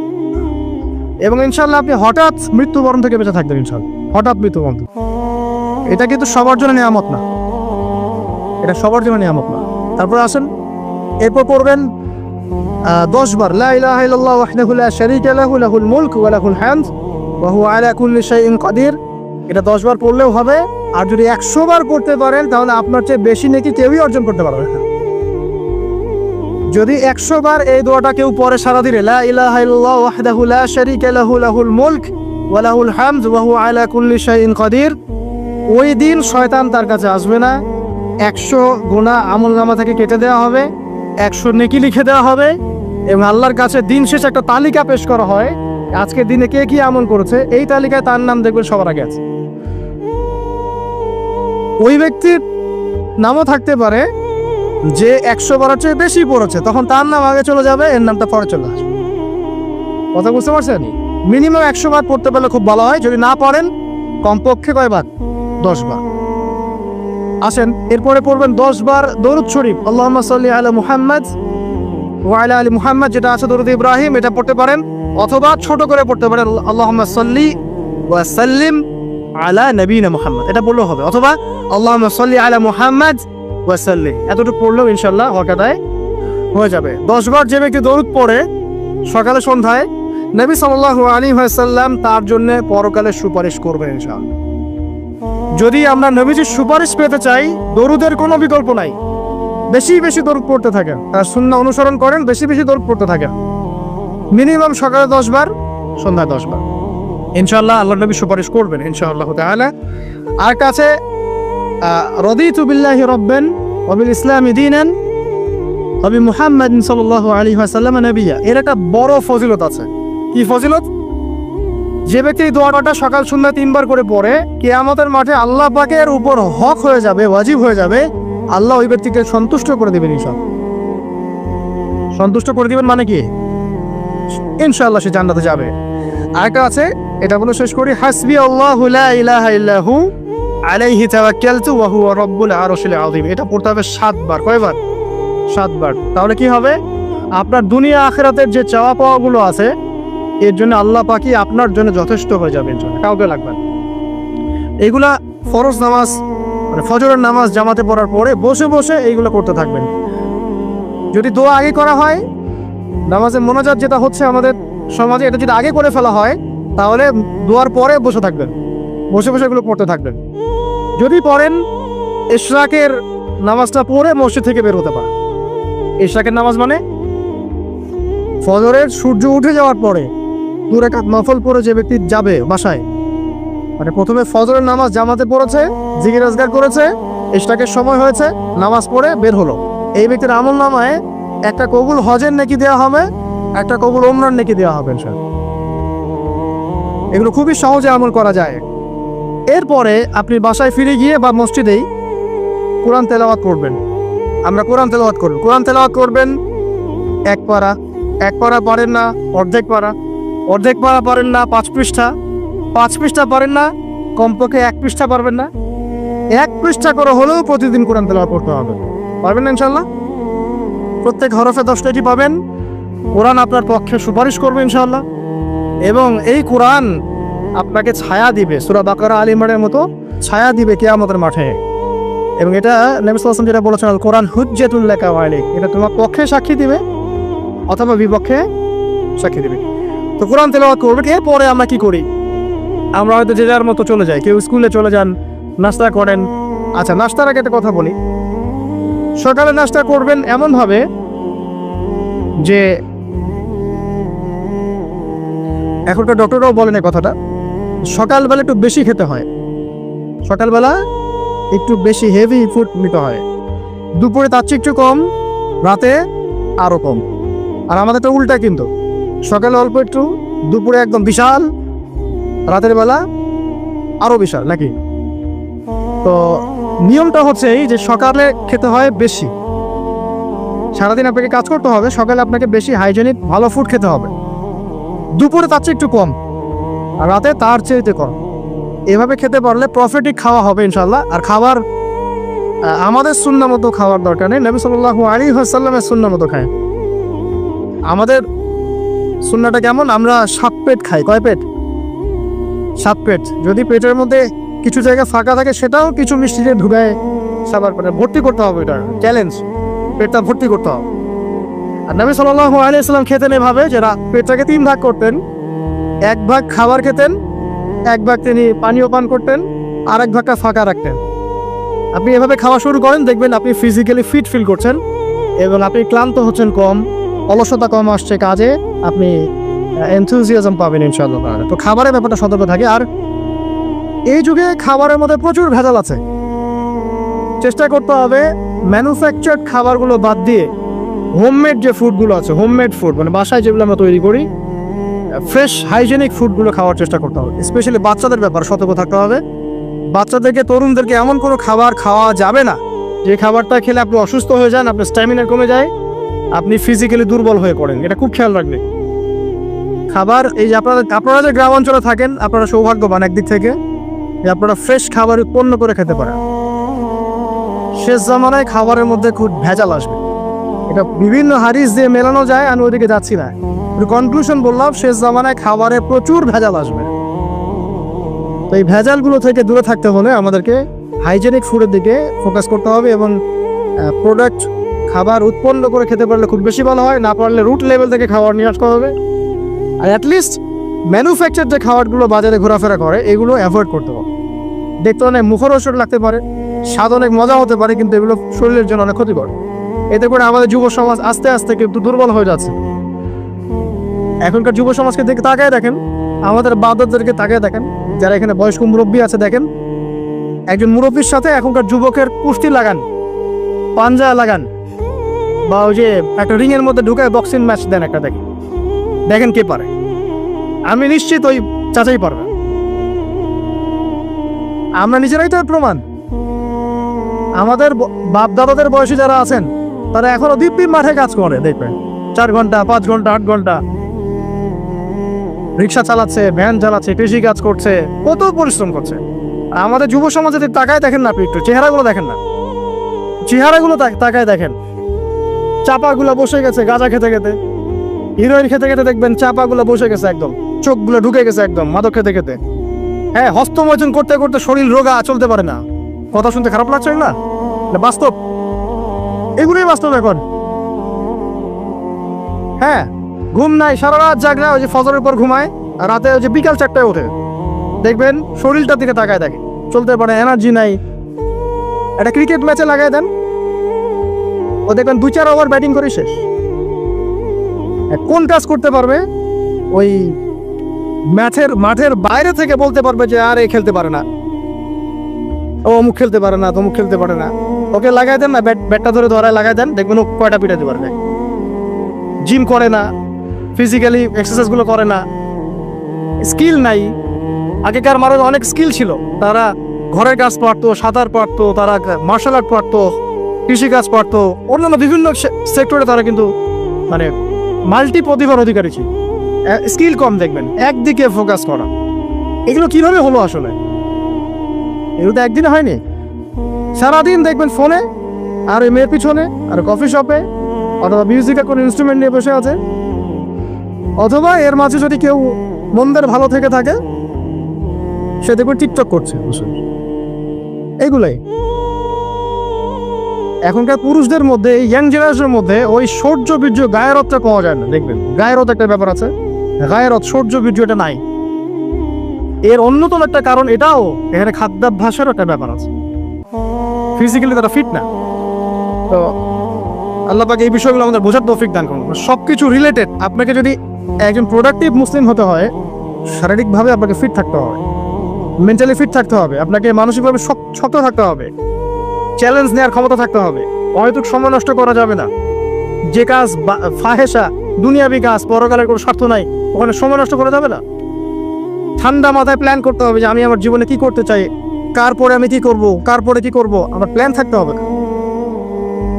এবং ইনশাআল্লাহ আপনি হঠাৎ মৃত্যুবরণ থেকে বেঁচে থাকবেন ইনশাআল্লাহ, হঠাৎ মৃত্যুবরণ। এটা কিন্তু সবার জন্য নিয়ামত না, এটা সবার জন্য নিয়ামত না। তারপর আসেন, এরপর পড়বেন 10 বার লা ইলাহা ইল্লাল্লাহ ওয়াহদাহু লা শারীকা লাহু লাহুল মুলক ওয়া লাহুল হামদ ওয়া হুয়া আলা কুল্লি শাইইন কাদির। এটা 10 বার পড়লেও হবে। আর যদি 100 বার পড়তে পারেন তাহলে আপনার চেয়ে বেশি নেকি কেউই অর্জন করতে পারবে না। যদি 100 বার এই দোয়াটা কেউ পড়ে সারা দিনে, লা ইলাহা ইল্লাল্লাহ ওয়াহদাহু লা শারীকা লাহু লাহুল মুলক ওয়া লাহুল হামদ ওয়া হুয়া আলা কুল্লি শাইইন কাদির, ওই দিন শয়তান তার কাছে আসবে না। 100 গুনাহ আমলনামা থেকে কেটে দেওয়া হবে, 100 নেকি লিখে দেওয়া হবে, এবং আল্লাহর কাছে দিন শেষে একটা তালিকা পেশ করা হয়, আজকে দিনে কে কি আমল করেছে, এই তালিকায় তার নাম দেখবেন সবার আগে আছে। ওই ব্যক্তির নামও থাকতে পারে যে 100 বারের চেয়ে বেশি পড়েছে, তখন তার নাম আগে চলে যাবে, এর নামটা পরে চলে আসবে। কথা বুঝতে পারছেন? মিনিমাম 100 বার পড়তে পারলে খুব ভালো হয়। যদি না পড়েন কমপক্ষে কয়বার? 10 বার। আসেন, এরপরে পড়বেন 10 বার দরুদ শরীফ, আল্লাহুম্মা সাল্লি আলা মুহাম্মাদ ওয়া আলা আলি মুহাম্মাদ, যেটা আছে দরুদ ইব্রাহিম, এটা পড়তে পারেন, অথবা ছোট করে পড়তে পারেন আল্লাহুম্মা সাল্লি ওয়া সাল্লিম আলা নবিনা মুহাম্মদ, এটা বললেও হবে, অথবা আল্লাহুম্মা সাল্লি আলা মুহাম্মাদ ওয়া সাল্লিম, এতটুকু পড়লেও ইনশাআল্লাহ ওয়াকাদায় হয়ে যাবে। 10 বার যে ব্যক্তি দরুদ পড়ে সকালে সন্ধ্যায়, নবী সাল্লাল্লাহু আলাইহি ওয়াসাল্লাম তার জন্য পরকালে সুপারিশ করবেন ইনশাআল্লাহ। যদি আমরা নবীজির সুপারিশ পেতে চাই, দরুদের কোনো বিকল্প নাই, বেশি বেশি দরুদ পড়তে থাকেন, আর সুন্নাহ অনুসরণ করেন, বেশি বেশি দরুদ পড়তে থাকেন, মিনিমাম সকালে 10 বার, সন্ধ্যায় 10 বার, ইনশাআল্লাহ আল্লাহ নবী সুপারিশ করবেন ইনশাআল্লাহ তাআলা। আর কাছে রাদিতু বিল্লাহি রাব্বান ওয়া বিল ইসলামি দীনান ওয়া বি মুহাম্মাদিন সাল্লাল্লাহু আলাইহি ওয়াসাল্লাম নবিয়্যা, এর একটা বড় ফজিলত আছে। কি ফজিলত? যে ব্যক্তি এই দোয়াটা সকাল সন্ধ্যা 3 বার করে পড়ে, কিয়ামতের মাঠে আল্লাহ পাকের উপর হক হয়ে যাবে, ওয়াজিব হয়ে যাবে, আল্লাহ ওই ব্যক্তিকে সন্তুষ্ট করে দিবেন ইনশাআল্লাহ। সন্তুষ্ট করে দিবেন মানে কি? ইনশাআল্লাহ সে জান্নাতে যাবে। আরেকটা আছে, এটা বলে শেষ করি, হাসবি আল্লাহু লা ইলাহা ইল্লাহু আলাইহি তাওয়াক্কালতু ওয়া হুয়া রাব্বুল আরশিল আযীম। এটা পড়তে হবে 7 বার। কয়বার? 7 বার। তাহলে কি হবে? আপনার দুনিয়া আখিরাতের যে চাওয়া পাওয়াগুলো আছে, এর জন্য আল্লাহ পাকই আপনার জন্য যথেষ্ট হয়ে যাবে ইনশাআল্লাহ, কাউকে লাগবে না। এগুলা ফরজ নামাজ মানে ফজরের নামাজ জামাতে পড়ার পরে বসে বসে এইগুলো করতে থাকবেন। যদি দোয়া আগে করা হয়, নামাজের মোনাজাত যেটা হচ্ছে আমাদের সমাজে, এটা যদি আগে করে ফেলা হয়, তাহলে দোয়ার পরে বসে থাকবেন, বসে বসে এগুলো পড়তে থাকবেন। যদি পড়েন, ইশরাকের নামাজটা পড়ে মসজিদ থেকে বের হতে পারে। ইশরাকের নামাজ মানে ফজরের সূর্য উঠে যাওয়ার পরে 2 রাকাত নফল পড়ে যে ব্যক্তি যাবে বাসায়, মানে প্রথমে ফজরের নামাজ জামাতে পড়েছে, জিকির আজকার করেছে, ইশরাকের সময় হয়েছে, নামাজ পড়ে বের হলো, এই ব্যক্তির আমল নামায় একটা কবুল হজের নেকি দেওয়া হবে, একটা কবুল ওমরার নেকি দেওয়া হবে ইনশাআল্লাহ। এগুলো খুবই সহজে আমল করা যায়। এরপরে আপনি বাসায় ফিরে গিয়ে বা মসজিদেই কোরআন তেলাওয়াত করবেন। আমরা কোরআন তেলাওয়াত করব, কোরআন তেলাওয়াত করবেন 1 পারা, 1 পারা পারেন না অর্ধেক পারা, অর্ধেক পারা পারেন না 5 পৃষ্ঠা, 5 পৃষ্ঠা পারেন না কমপক্ষে 1 পৃষ্ঠা পারবেন না, 1 পৃষ্ঠা করে হলেও প্রতিদিন কোরআন তেলাওয়াত করতে হবে। পারবেন না ইনশাআল্লাহ? প্রত্যেক হরফে 10টাটি পাবেন। কোরআন আপনার পক্ষে সুপারিশ করবে ইনশাআল্লাহ, এবং এই কোরআন আপনাকে ছায়া দিবে, সূরা বাকারা, আলে ইমরানের মতো ছায়া দিবে কিয়ামতের মাঠে। এবং এটা নবী সাল্লাল্লাহু আলাইহি ওয়াসাল্লাম যেটা বলেছেন, আল কোরআন হুজ্জাতুল লাকা ওয়া আলাইক, এটা তোমার পক্ষে সাক্ষী দিবে অথবা বিপক্ষে সাক্ষী দিবে। তো কোরআন তেলাওয়াত করবে। এরপরে আমরা কি করি? আমরা হয়তো যে যার মতো চলে যাই, কেউ স্কুলে চলে যান, নাস্তা করেন। আচ্ছা, নাস্তার আগে একটা কথা বলি। সকালে নাস্তা করবেন এমনভাবে যে, এখনকার ডক্টররাও বলেন এই কথাটা, সকালবেলা একটু বেশি খেতে হয়, সকালবেলা একটু বেশি হেভি ফুড নিতে হয়, দুপুরে তার চেয়ে একটু কম, রাতে আরও কম। আর আমাদের তো উল্টা, কিন্তু সকালে অল্প একটু, দুপুরে একদম বিশাল, রাতের বেলা আরও বিশাল, নাকি? তো নিয়মটা হচ্ছে এই যে সকালে খেতে হয় বেশি, সারাদিন আপনাকে কাজ করতে হবে, সকালে আপনাকে বেশি হাইজেনিক ভালো ফুড খেতে হবে, দুপুরে তার চেয়ে একটু কম, আর রাতে তার চেয়ে কম। এভাবে খেতে পারলে প্রফিটিক খাওয়া হবে ইনশাল্লাহ। আর খাবার আমাদের সুন্নাহ মতো খাওয়ার দরকার নেই, নবী সাল্লাল্লাহু আলাইহি ওয়াসাল্লামের সুন্নাহ মতো খায়। আমাদের সুন্নাহটা কেমন? আমরা 7 পেট খাই। কয় পেট? 7 পেট। যদি পেটের মধ্যে কিছু জায়গা ফাঁকা থাকে, সেটাও কিছু মিষ্টি দিয়ে ঢুকায় সাবার করে ভর্তি করতে হবে। এটা চ্যালেঞ্জ, পেটটা ভর্তি করতে হবে। আর নবী সাল্লাল্লাহু আলাইহি ওয়াসাল্লাম খেতেন এভাবে যে পেটটাকে 3 ভাগ করতেন, 1 ভাগ খাবার খেতেন, 1 ভাগ তিনি পানীয় পান করতেন, আর 1 ভাগটা ফাঁকা রাখতেন। আপনি এভাবে খাওয়া শুরু করেন, দেখবেন আপনি ফিজিক্যালি ফিট ফিল করছেন এবং আপনি ক্লান্ত হচ্ছেন কম, অলসতা কম আসছে কাজে, আপনি এনথুজিয়াজম পাবেন ইনশাআল্লাহ। তো খাবারের ব্যাপারটা সতর্ক থাকে। আর এই যুগে খাবারের মধ্যে প্রচুর ভেজাল আছে, চেষ্টা করতে হবে ম্যানুফ্যাকচার্ড খাবারগুলো বাদ দিয়ে হোমমেড যে ফুডগুলো আছে, হোমমেড ফুড মানে বাসায় যেগুলো আমরা তৈরি করি, ফ্রেশ হাইজেনিক ফুডগুলো খাওয়ার চেষ্টা করতে হবে। স্পেশালি বাচ্চাদের ব্যাপারে সতর্ক থাকতে হবে। বাচ্চাদেরকে, তরুণদেরকে এমন কোনো খাবার খাওয়া যাবে না যে খাবারটা খেলে আপনি অসুস্থ হয়ে যান, আপনার স্ট্যামিনা কমে যায়, আপনি ফিজিক্যালি দুর্বল হয়ে পড়েন। এটা খুব খেয়াল রাখবেন। খাবার, এই যে আপনারা যে গ্রাম অঞ্চলে থাকেন, আপনারা সৌভাগ্যবান একদিক থেকে যে আপনারা ফ্রেশ খাবার উৎপন্ন করে খেতে পারেন। শেষ জামানায় খাবারের মধ্যে খুব ভেজাল আসবে, এটা বিভিন্ন হাদিস দিয়ে মেলানো যায়, আমি ওইদিকে যাচ্ছি না। কনক্লুশন বললাম, শেষ জামানায় খাবারে প্রচুর ভেজাল আসবে। তো এই ভেজালগুলো থেকে দূরে থাকতে হলে আমাদেরকে হাইজেনিক ফুডের দিকে ফোকাস করতে হবে এবং প্রোডাক্ট খাবার উৎপন্ন করে খেতে পারলে খুব বেশি ভালো হয়, না পারলে রুট লেভেল থেকে খাবার নিয়ে আসতে হবে। আর অ্যাটলিস্ট ম্যানুফ্যাকচার যে খাবারগুলো বাজারে ঘোরাফেরা করে, এগুলো অ্যাভয়েড করতে হবে। দেখতে অনেক মুখরোচক লাগতে পারে, স্বাদ অনেক মজা হতে পারে, কিন্তু এগুলো শরীরের জন্য অনেক ক্ষতিকর। এতে করে আমাদের যুব সমাজ আস্তে আস্তে কিন্তু দুর্বল হয়ে যাচ্ছে। এখনকার যুব সমাজকে দেখে তাকায় দেখেন, আমাদের বাদরদেরকে তাকায় দেখেন, যারা এখানে বয়স্ক মুরব্বী আছে, দেখেন একজন মুরব্বীর সাথে এখনকার যুবকের কুস্তি লাগান, পাঞ্জা লাগান, বা ওই যে একটা রিংয়ের মধ্যে ঢুকায় বক্সিং ম্যাচ দেন, একটা দেখেন কে পারে। আমি নিশ্চিত ওই চাচাই পারবে। আমরা নিজেরাই তো প্রমাণ। আমাদের বাপ দাদাদের বয়সী যারা আছেন তারা এখনো দিব্যি মাঠে কাজ করে, দেখবেন 4 ঘন্টা 5 ঘন্টা 8 ঘন্টা রিক্সা চালাচ্ছে, ভ্যান চালাচ্ছে, কৃষি কাজ করছে, কত পরিশ্রম করছে। আমাদের যুব সমাজে তাকায় দেখেন না, আপনি একটু চেহারাগুলো দেখেন না, চেহারাগুলো তাকায় দেখেন। চাপাগুলো বসে গেছে গাঁজা খেতে খেতে, হিরোইন খেতে খেতে দেখবেন চাপাগুলো বসে গেছে একদম, চোখগুলো ঢুকে গেছে একদম মাদক খেতে খেতে। হ্যাঁ, হস্তমৈথুন করতে করতে শরীর রোগা, চলতে পারে না। কথা শুনতে খারাপ লাগছে না? বাস্তব, এগুলোই বাস্তব এখন। হ্যাঁ, ঘুম নাই, সারা রাত জাগরা, ওই যে ফজরের পর ঘুমায়, আর রাতে ওই যে বিকাল 4টায় ওঠে, দেখবেন শরীরটার দিকে তাকায় দেখে, চলতে পারে, এনার্জি নাই। একটা ক্রিকেট ম্যাচে লাগাই দেন, ও দেখবেন 2-4 ওভার ব্যাটিং করে শেষ। কোন কাজ করতে পারবে? ওই মাঠের বাইরে থেকে বলতে পারবে যে আর এ খেলতে পারে না, ও অমুক খেলতে পারে না, তমুক খেলতে পারে না। ওকে লাগাই দেন না, ব্যাটটা ধরে ধরায় লাগাই দেন, দেখবেন ও কয়টা পিটাতে পারবে। জিম করে না, ফিজিক্যালি এক্সারসাইজগুলো করে না, স্কিল নাই। আগেকার মানুষ অনেক স্কিল ছিল, তারা ঘরের কাজ পারতো, সাঁতার পারতো, তারা মার্শাল আর্ট পারতো, কৃষিকাজ পারতো, অন্যান্য বিভিন্ন সেক্টরে তারা কিন্তু মানে মাল্টি প্রতিভার অধিকারী ছিল। স্কিল কম, দেখবেন একদিকে ফোকাস করা। এগুলো কিভাবে হলো আসলে? এগুলো তো একদিনে হয়নি। সারাদিন দেখবেন ফোনে, আর ওই মেয়ের পিছনে, আর কফি শপে, অথবা মিউজিকের কোনো ইনস্ট্রুমেন্ট নিয়ে বসে আছে, অথবা এর মাঝে যদি কেউ মন্দের ভালো থেকে থাকে সে দেখবেন টিকটক করছে। এইগুলাই এখনকার পুরুষদের মধ্যে, ইয়াং জেনারেশনের মধ্যে ওই সৌর্য বীর্য গায়েরতটা পাওয়া যায় না। দেখবেন গায়েরত একটা ব্যাপার আছে, গায়েরত সৌর্য বীর্য এটা নাই। এর অন্যতম একটা কারণ এটাও, এখানে খাদ্যাভ্যাসেরও একটা ব্যাপার আছে। ফিজিক্যালি তারা ফিট না। তো আল্লাহ পাক এই বিষয়গুলো আমাদের বোঝার তৌফিক দান করুন। সবকিছু রিলেটেড। আপনাকে যদি একজন প্রোডাক্টিভ মুসলিম হতে হয়, শারীরিকভাবে আপনাকে ফিট থাকতে হবে, মেন্টালি ফিট থাকতে হবে, আপনাকে মানসিকভাবে শক্ত থাকতে হবে, চ্যালেঞ্জ নেওয়ার ক্ষমতা থাকতে হবে। অহেতুক সময় নষ্ট করা যাবে না। যে কাজ ফাহেসা, দুনিয়াবি কাজ, পরকালের কোনো স্বার্থ নাই, ওখানে সময় নষ্ট করা যাবে না। ঠান্ডা মাথায় প্ল্যান করতে হবে যে আমি আমার জীবনে কি করতে চাই, কার পরে আমি কি করব, কার পরে কি করব, আমার প্ল্যান থাকতে হবে।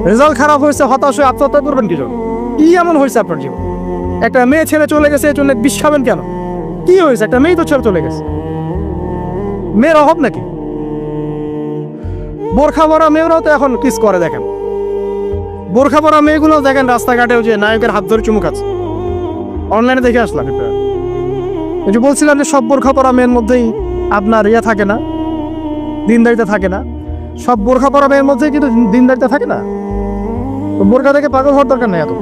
রেজাল্ট খারাপ হয়েছে, হতাশ হয়ে আত্মহত্যা করবেন কি জন্য? কি এমন হয়েছে আপনার জীবন? একটা মেয়ে ছেড়ে চলে গেছে, এর জন্য বিষ খাবেন কেন? কি হয়েছে? একটা মেয়ে তো ছেড়ে চলে গেছে, মেয়ের অভাব নাকি? বোরখা পরা মেয়েরাও তো এখন কিস করে, দেখেন বোরখা পরা মেয়েগুলো দেখেন রাস্তাঘাটে যে নায়কের হাত ধরে চুমু খাচ্ছে। অনলাইনে দেখে আসলাম। এই যে বলছিলাম যে সব বোরখা পরা মেয়ের মধ্যেই আপনার ইয়ে থাকে না, দিনদারিতা থাকে না। সব বোরখা পরা মেয়ের মধ্যেই কিন্তু দিনদারিতা থাকে না। বোরখা থেকে পাগল হওয়ার দরকার নেই এত।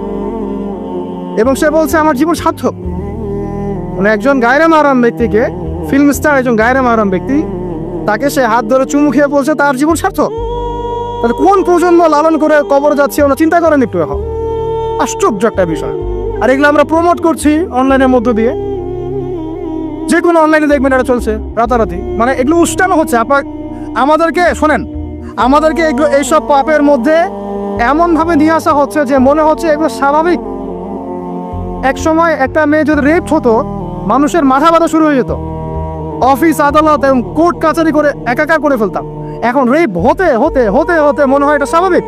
এবং সে বলছে আমার জীবন সার্থক। মানে একজন গায়রে মাহরাম ব্যক্তিকে, ফিল্ম স্টার একজন গায়রে মাহরাম ব্যক্তি, তাকে সে হাত ধরে চুমু খেয়ে বলছে তার জীবন সার্থক। তাহলে কোন প্রজন্ম লালন করে কবরে যাচ্ছে ওরা চিন্তা করেন একটু। এখন আশ্চর্য একটা বিষয়। আর এগুলো আমরা প্রমোট করছি অনলাইনের মধ্য দিয়ে। যে কোনো অনলাইনে দেখবেন এটা চলছে রাতারাতি। মানে এগুলো উস্কানো হচ্ছে। আমাদেরকে শোনেন, আমাদেরকে এগুলো এইসব পাপের মধ্যে এমনভাবে নিয়ে আসা হচ্ছে যে মনে হচ্ছে এগুলো স্বাভাবিক। এক সময় একটা মেয়ে যদি রেপ হতো, মানুষের মাথা ব্যথা শুরু হয়ে যেত, অফিস আদালত এবং কোর্ট কাচারি করে একাকার করে ফেলতাম। এখন রেপ হতে হতে হতে হতে মনে হয় এটা স্বাভাবিক।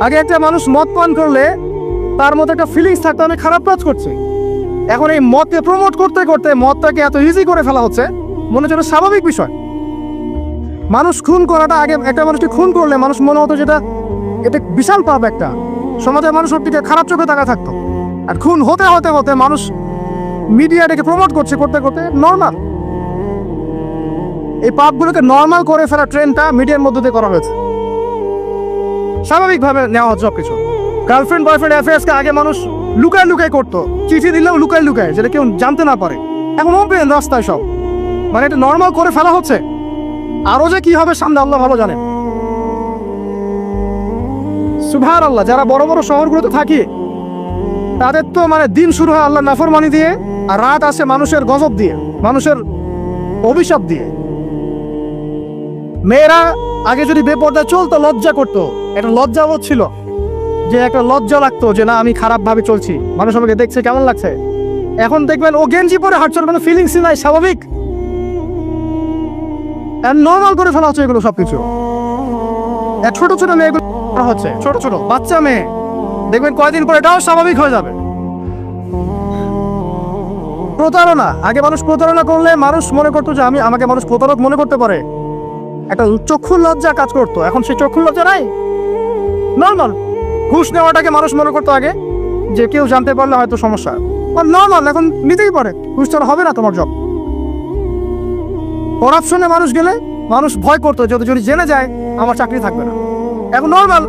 আগে একটা মানুষ মদ পান করলে তার মধ্যে একটা ফিলিংস থাকতো আমি খারাপ কাজ করছি। এখন এই মদকে প্রমোট করতে করতে মদটাকে এত ইজি করে ফেলা হচ্ছে, মনে হচ্ছে স্বাভাবিক বিষয়। মানুষ খুন করাটা, আগে একটা মানুষকে খুন করলে মানুষ মনে হতো যেটা এটা বিশাল পাপ, একটা সমাজের মানুষ ওর দিকে খারাপ চোখে তাকা থাকতো। আর খুন হতে হতে হতে মানুষ মিডিয়াটাকে প্রমোট করছে, করতে করতে নর্মাল। এই পাপগুলোকে নর্মাল করে ফেলা ট্রেন্ডটা মিডিয়ার মধ্যে দিয়ে করা হয়েছে, স্বাভাবিকভাবে নেওয়া হচ্ছে সবকিছু। গার্লফ্রেন্ড বয়ফ্রেন্ড অ্যাফেয়ার্সকে আগে মানুষ লুকায় লুকায় করতো, চিঠি দিলেও লুকায় লুকায়, যেটা কেউ জানতে না পারে। এখন ওপেন রাস্তায় সব, মানে এটা নর্মাল করে ফেলা হচ্ছে। আরো যে কি হবে সামনে আল্লাহ ভালো জানেন। সুবহানাল্লাহ। যারা বড় বড় শহরগুলোতে থাকি তাদের তো মানে দিন শুরু হয় আল্লাহ নাফরমানি দিয়ে, আর রাত আসে মানুষের গজব দিয়ে, মানুষের অভিশাপ দিয়ে। মেয়েরা আগে যদি বেপর্দায় চলতো লজ্জা করতো, একটা লজ্জাবোধ ছিল, যে একটা লজ্জা লাগতো যে না আমি খারাপ ভাবে চলছি, মানুষ আমাকে দেখছে কেমন লাগছে। এখন দেখবেন ও গেঞ্জি পরে হাঁটছে, মানে ফিলিংসই নাই, স্বাভাবিক নর্মাল করে ফেলা হচ্ছে এগুলো সবকিছু। ছোট ছোট মেয়েগুলো হচ্ছে, ছোট ছোট বাচ্চা মেয়ে, দেখবেন কয়দিন পরে এটাও স্বাভাবিক হয়ে যাবে। প্রতারণা, আগে মানুষ প্রতারণা করলে মানুষ মনে করতো যে আমাকে মানুষ প্রতারক মনে করতে পারে, একটা চক্ষু লজ্জা কাজ করতো। এখন সেই চক্ষু লজ্জা নাই, নর্মাল। ঘুষ নেওয়াটাকে মানুষ মনে করতো আগে যে কেউ জানতে পারলে হয়তো সমস্যা, নর্মাল এখন নিতেই পারে, ঘুষ ছাড়া হবে না তোমার জব। করাপশনে মানুষ গেলে মানুষ ভয় করতো যদি জেনে যায় আমার চাকরি থাকবে না, এখন নর্মাল।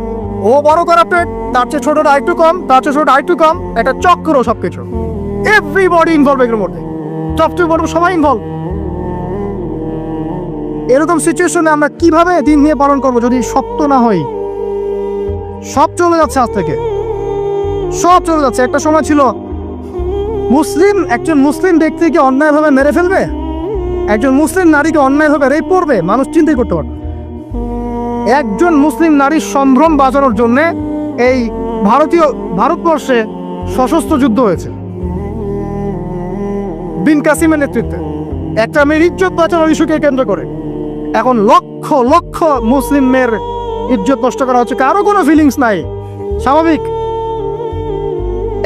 ও বড় করাপ্টেড, তার চেয়ে ছোটটা আরেকটু কম, তার চেয়ে ছোটটা আরেকটু কম, একটা চক্র সবকিছু, এভরিবডি ইনভলভ এর মধ্যে, সবচেয়ে বড় সবাই ইনভলভ। এরকম সিচুয়েশনে আমরা কিভাবে দিন নিয়ে পালন করবো যদি শক্ত না হই? সব চলে যাচ্ছে আজ থেকে, সব চলে যাচ্ছে। একটা সময় ছিল একজন মুসলিম ব্যক্তিকে অন্যায়ভাবে মেরে ফেলবে, একজন মুসলিম নারীকে অন্যায়ভাবে রেপ করবে, মানুষ চিন্তাই করতে পারবে। একজন মুসলিম নারীর সম্ভ্রম বাঁচানোর জন্য এই ভারতবর্ষে সশস্ত্র যুদ্ধ হয়েছে বিন কাসিমের নেতৃত্বে, একটা মেয়ের ইজ্জত বাঁচানোর ইস্যুকে কেন্দ্র করে। এখন লক্ষ লক্ষ মুসলিম মেয়ের ইজ্জত নষ্ট করা হচ্ছে, কারো কোনো ফিলিংস নাই, স্বাভাবিক।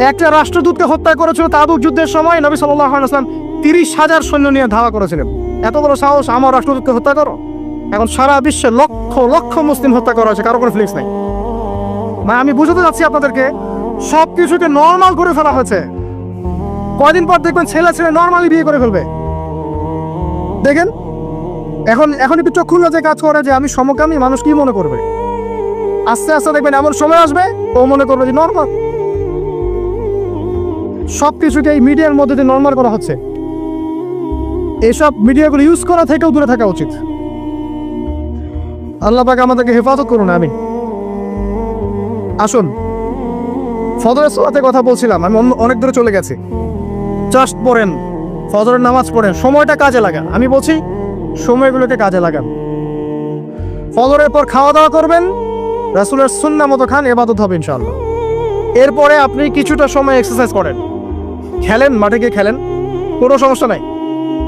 একটা রাষ্ট্রদূতকে হত্যা করেছিল তাবুক যুদ্ধের সময়, নবী সাল্লাল্লাহু আলাইহি ওয়াসাল্লাম 30,000 সৈন্য নিয়ে ধাওয়া করেছিলেন। এত বড় সাহস, আমার রাষ্ট্রদূতকে হত্যা করো? এখন সারা বিশ্বে লক্ষ লক্ষ মুসলিম হত্যা করা হয়েছে, কারো কোনো ফিলিংস নাই। আমি বুঝাতে যাচ্ছি আপনাদেরকে, সবকিছুকে নর্মাল করে ফেলা হয়েছে। কয়দিন পর দেখবেন ছেলে নর্মালি বিয়ে করে ফেলবে। দেখেন এখন একটু চক্ষু লজ্জায় কাজ করে যে আমি সমকামী, মানুষ কি মনে করবে? আস্তে আস্তে দেখবেন এমন সময় আসবে ও মনে করবে যে নর্মাল। সবকিছুকে এই মিডিয়ার মধ্যে দিয়ে নর্মাল করা হচ্ছে। এইসব মিডিয়াগুলো ইউজ করা থেকেও দূরে থাকা উচিত। আল্লাহ পাক আমাদেরকে হেফাজত করুন, আমিন। আসুন, ফজরের সালাতে কথা বলছিলাম, আমি অনেক দূরে চলে গেছি। জাস্ট পড়েন, ফজরের নামাজ পড়েন, সময়টা কাজে লাগান। আমি বলছি সময়গুলোকে কাজে লাগান। ফজরের পর খাওয়া দাওয়া করবেন, রাসূলের সুন্নাহ মতো খান, ইবাদত হবে ইনশাআল্লাহ। এরপরে আপনি কিছুটা সময় এক্সারসাইজ করেন, খেলেন, মাঠে গিয়ে খেলেন, কোনো সমস্যা নাই।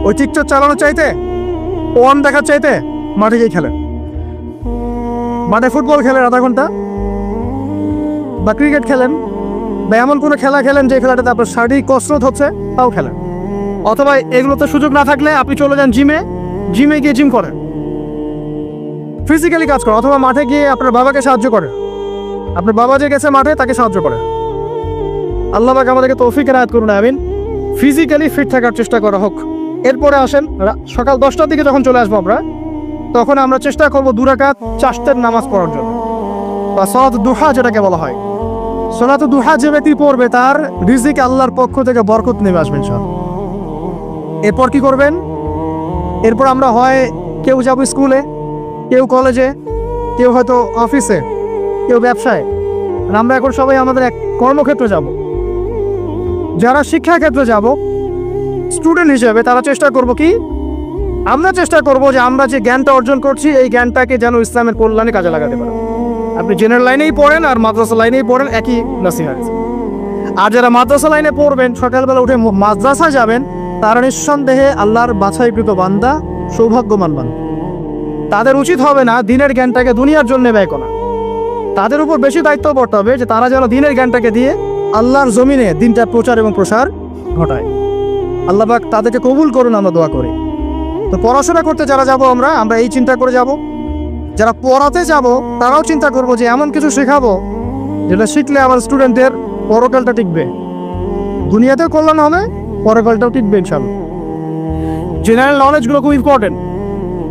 ওই টিকটক চালানোর চাইতে, ওয়ান দেখার চাইতে মাঠে গিয়ে খেলেন। মাঠে ফুটবল খেলেন আধা ঘন্টা, বা ক্রিকেট খেলেন, বা এমন কোনো খেলা খেলেন যে খেলাটাতে আপনার শারীরিক কসরত হচ্ছে, তাও খেলেন। অথবা এগুলোতে সুযোগ না থাকলে আপনি চলে যান জিমে গিয়ে জিম করেন, ফিজিক্যালি কাজ করেন। অথবা মাঠে গিয়ে আপনার বাবাকে সাহায্য করেন, আপনার বাবা যে গেছে মাঠে তাকে সাহায্য করেন। আল্লাহ পাক আমাদেরকে তৌফিক এনায়েত করুন, আমিন। ফিজিক্যালি ফিট থাকার চেষ্টা করা হোক। এরপরে আসেন, সকাল 10টার দিকে যখন চলে আসবো আমরা, তখন আমরা চেষ্টা করবো 2 রাকাত চাশতের নামাজ পড়ার জন্য, বা সালাত দুহা যেটাকে বলা হয়। সালাত দুহা যে ব্যক্তি পড়বে তার রিজিক আল্লাহর পক্ষ থেকে বরকত নেমে আসবে ইনশাআল্লাহ। এরপর কি করবেন? এরপর আমরা হয় কেউ যাব স্কুলে, কেউ কলেজে, কেউ হয়তো অফিসে, কেউ ব্যবসায়। আমরা এখন সবাই আমাদের এক কর্মক্ষেত্রে যাব। যারা শিক্ষাক্ষেত্রে যাব স্টুডেন্ট হিসেবে, তারা চেষ্টা করব কি, আমরা চেষ্টা করব যে আমরা যে জ্ঞানটা অর্জন করছি এই জ্ঞানটাকে যেন ইসলামের কল্যাণে কাজে লাগাতে পারি। আপনি জেনারেল লাইনেই পড়েন আর মাদ্রাসা লাইনেই পড়েন, একই নসিহত। আর যারা মাদ্রাসা লাইনে পড়বেন, সকালবেলা উঠে মাদ্রাসা যাবেন, তারা নিঃসন্দেহে আল্লাহর বাছাইকৃত বান্দা, সৌভাগ্যবান বান্দা। তাদের উচিত হবে না দিনের জ্ঞানটাকে দুনিয়ার জন্য ব্যয় করা। তাদের উপর বেশি দায়িত্ব পড়তে হবে যে তারা যেন দিনের জ্ঞানটাকে দিয়ে আল্লাহর জমিনে দিনটা প্রচার এবং প্রসার ঘটায়। আল্লাহ পাক তাদেরকে কবুল করুন, আমরা দোয়া করি। তো পড়াশোনা করতে যারা যাব আমরা এই চিন্তা করে যাব। যারা পড়াতে যাব তারাও চিন্তা করব যে এমন কিছু শেখাবো যেটা শিখলে আমার স্টুডেন্টদের পরকালটা টিকবে, দুনিয়াতেও কল্যাণ হবে, পরকালটাও টিকবে ইনশাআল্লাহ। জেনারেল নলেজগুলো খুব ইম্পর্টেন্ট।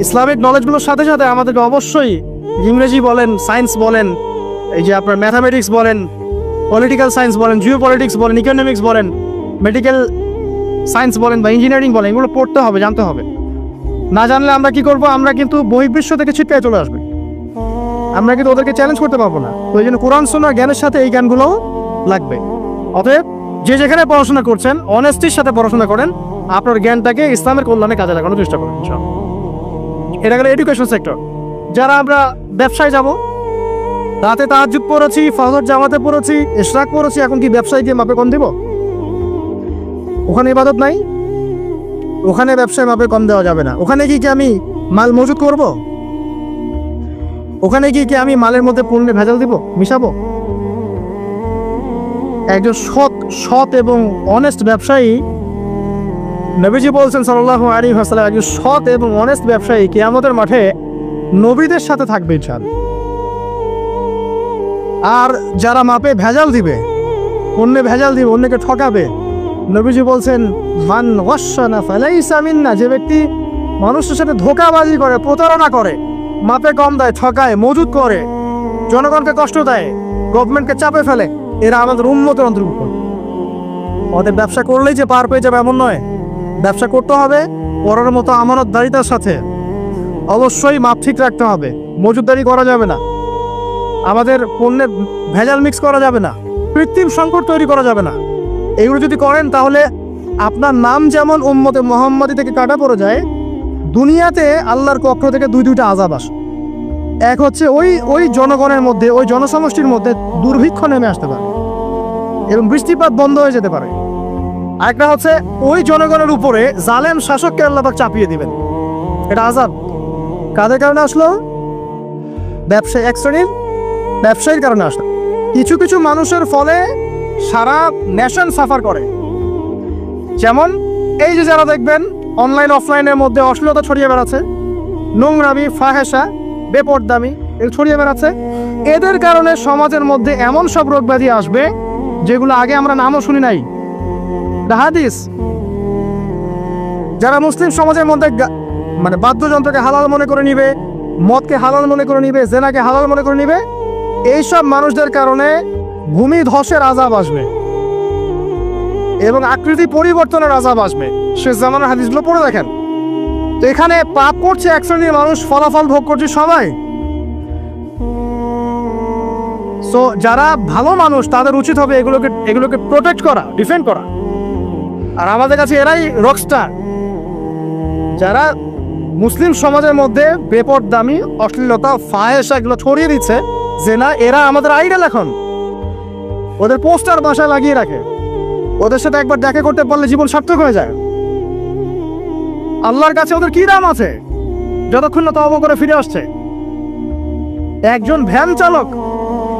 ইসলামিক নলেজগুলোর সাথে সাথে আমাদেরকে অবশ্যই ইংরেজি বলেন, সায়েন্স বলেন, এই যে আপনার ম্যাথামেটিক্স বলেন, পলিটিক্যাল সায়েন্স বলেন, জিও পলিটিক্স বলেন, ইকোনমিক্স বলেন, মেডিকেল সায়েন্স বলেন বা ইঞ্জিনিয়ারিং বলেন, এগুলো পড়তে হবে, জানতে হবে। না জানলে আমরা কি করব? আমরা কিন্তু বহির্বিশ্ব থেকে ছিটকায় চলে আসবে, আমরা কিন্তু ওদেরকে চ্যালেঞ্জ করতে পারবো না। তো এই জন্য কোরআন সুন্নাহ জ্ঞানের সাথে এই জ্ঞানগুলো লাগবে। অতএব যে যেখানে পড়াশোনা করছেন অনেস্টির সাথে পড়াশোনা করেন, আপনার জ্ঞানটাকে ইসলামের কল্যাণে কাজে লাগানোর চেষ্টা করেন। এটা গেল এডুকেশন সেক্টর। যারা আমরা ব্যবসায় যাব, রাতে তাহাজ্জুদ পড়েছি, ফজর জামাতে পড়েছি, ইশরাক পড়েছি, এখন কি ব্যবসায় গিয়ে মাপে কম দিব? ওখানে ইবাদত নাই, ওখানে ব্যবসায় মাপে কম দেওয়া যাবে না। ওখানে কি আমি মাল মজুত করব? ওখানে কি আমি মালের মধ্যে পণ্যে ভেজাল দিব, মিশাবো? একজন সৎ এবং অনেস্ট ব্যবসায়ী, নবীজি বলছেন সাল্লাল্লাহু আলাইহি ওয়াসাল্লাম, একজন সৎ এবং অনেস্ট ব্যবসায়ী কিয়ামতের মাঠে নবীদের সাথে থাকবে ইনশাআল্লাহ। আর যারা মাপে ভেজাল দিবে, অন্যে ভেজাল দিবে, অন্যকে ঠকাবে, নবীজি বলছেন মান গাশশানা ফালাইসা মিন্না, যে ব্যক্তি মানুষের সাথে ধোঁকাবাজি করে, প্রতারণা করে, মাপে কম দেয়, ঠকায়, মজুত করে, জনগণকে কষ্ট দেয়, গভর্নমেন্টকে চাপে ফেলে, এরা আমাদের উম্মতের অন্তর্ভুক্ত। ওদের ব্যবসা করলেই যে পার পেয়ে যাবে এমন নয়। ব্যবসা করতে হবে পরের মতো আমানতদারিতার সাথে। অবশ্যই মাপ ঠিক রাখতে হবে, মজুতদারি করা যাবে না, আমাদের পণ্যে ভেজাল মিক্স করা যাবে না, কৃত্রিম সংকট তৈরি করা যাবে না। এগুলো যদি করেন তাহলে আপনার নাম যেমন উম্মতে মুহাম্মাদি থেকে কাটা পড়ে যায়, দুনিয়াতে আল্লাহর পক্ষ থেকে দুইটা আযাব আসে। এক হচ্ছে ওই জনগণের মধ্যে, ওই জনসমষ্টির মধ্যে দুর্ভিক্ষ নেমে আসতে পারে এবং বৃষ্টিপাত বন্ধ হয়ে যেতে পারে। আরেকটা হচ্ছে ওই জনগণের উপরে জালেম শাসককে আল্লাহ পাক চাপিয়ে দিবেন। এটা আযাব কাদের কারণে আসলো? ব্যবসায়ী, এক শ্রেণীর ব্যবসায়ীর কারণে আসলো। কিছু কিছু মানুষের ফলে সারা নেশন সাফার করে। যেমন এই যে যারা দেখবেন অনলাইন অফলাইনের মধ্যে অশ্লীলতা ছড়িয়ে বেড়াচ্ছে, নোংরামি, ফাহেসা, বেপরদামি এগুলো ছড়িয়ে বেড়াচ্ছে, এদের কারণে সমাজের মধ্যে এমন সব রোগ ব্যাধি আসবে যেগুলো আগে আমরা নামও শুনি নাই। হাদিস, যারা মুসলিম সমাজের মধ্যে মানে বাদ্যযন্ত্রকে হালাল মনে করে নিবে, মদকে হালাল মনে করে নিবে, জেনাকে হালাল মনে করে নিবে, এইসব মানুষদের কারণে ভূমি ধসের আযাব আসবে এবং আকৃতি পরিবর্তনের আযাব আসবে। শেষ জামানার হাদিসগুলো পড়ে দেখেন। তো এখানে পাপ করছে এক শ্রেণীর মানুষ, ফলাফল ভোগ করছে সবাই। সো যারা ভালো মানুষ তাদের উচিত হবে এগুলোকে প্রোটেক্ট করা, ডিফেন্ড করা। আর আমাদের কাছে এরাই রকস্টার, যারা মুসলিম সমাজের মধ্যে বেপরদামি, অশ্লীলতা, ফাহেসা এগুলো ছড়িয়ে দিচ্ছে, যে না এরা আমাদের আইডল। এখন ওদের পোস্টার বাসায় লাগিয়ে রাখে, ওদের সাথে একবার দেখা করতে পারলে জীবন সার্থক হয়ে যায়। আল্লাহর কাছে ওদের কি দাম আছে যতক্ষণ না তওবা করে ফিরে আসছে? একজন ভ্যান চালক,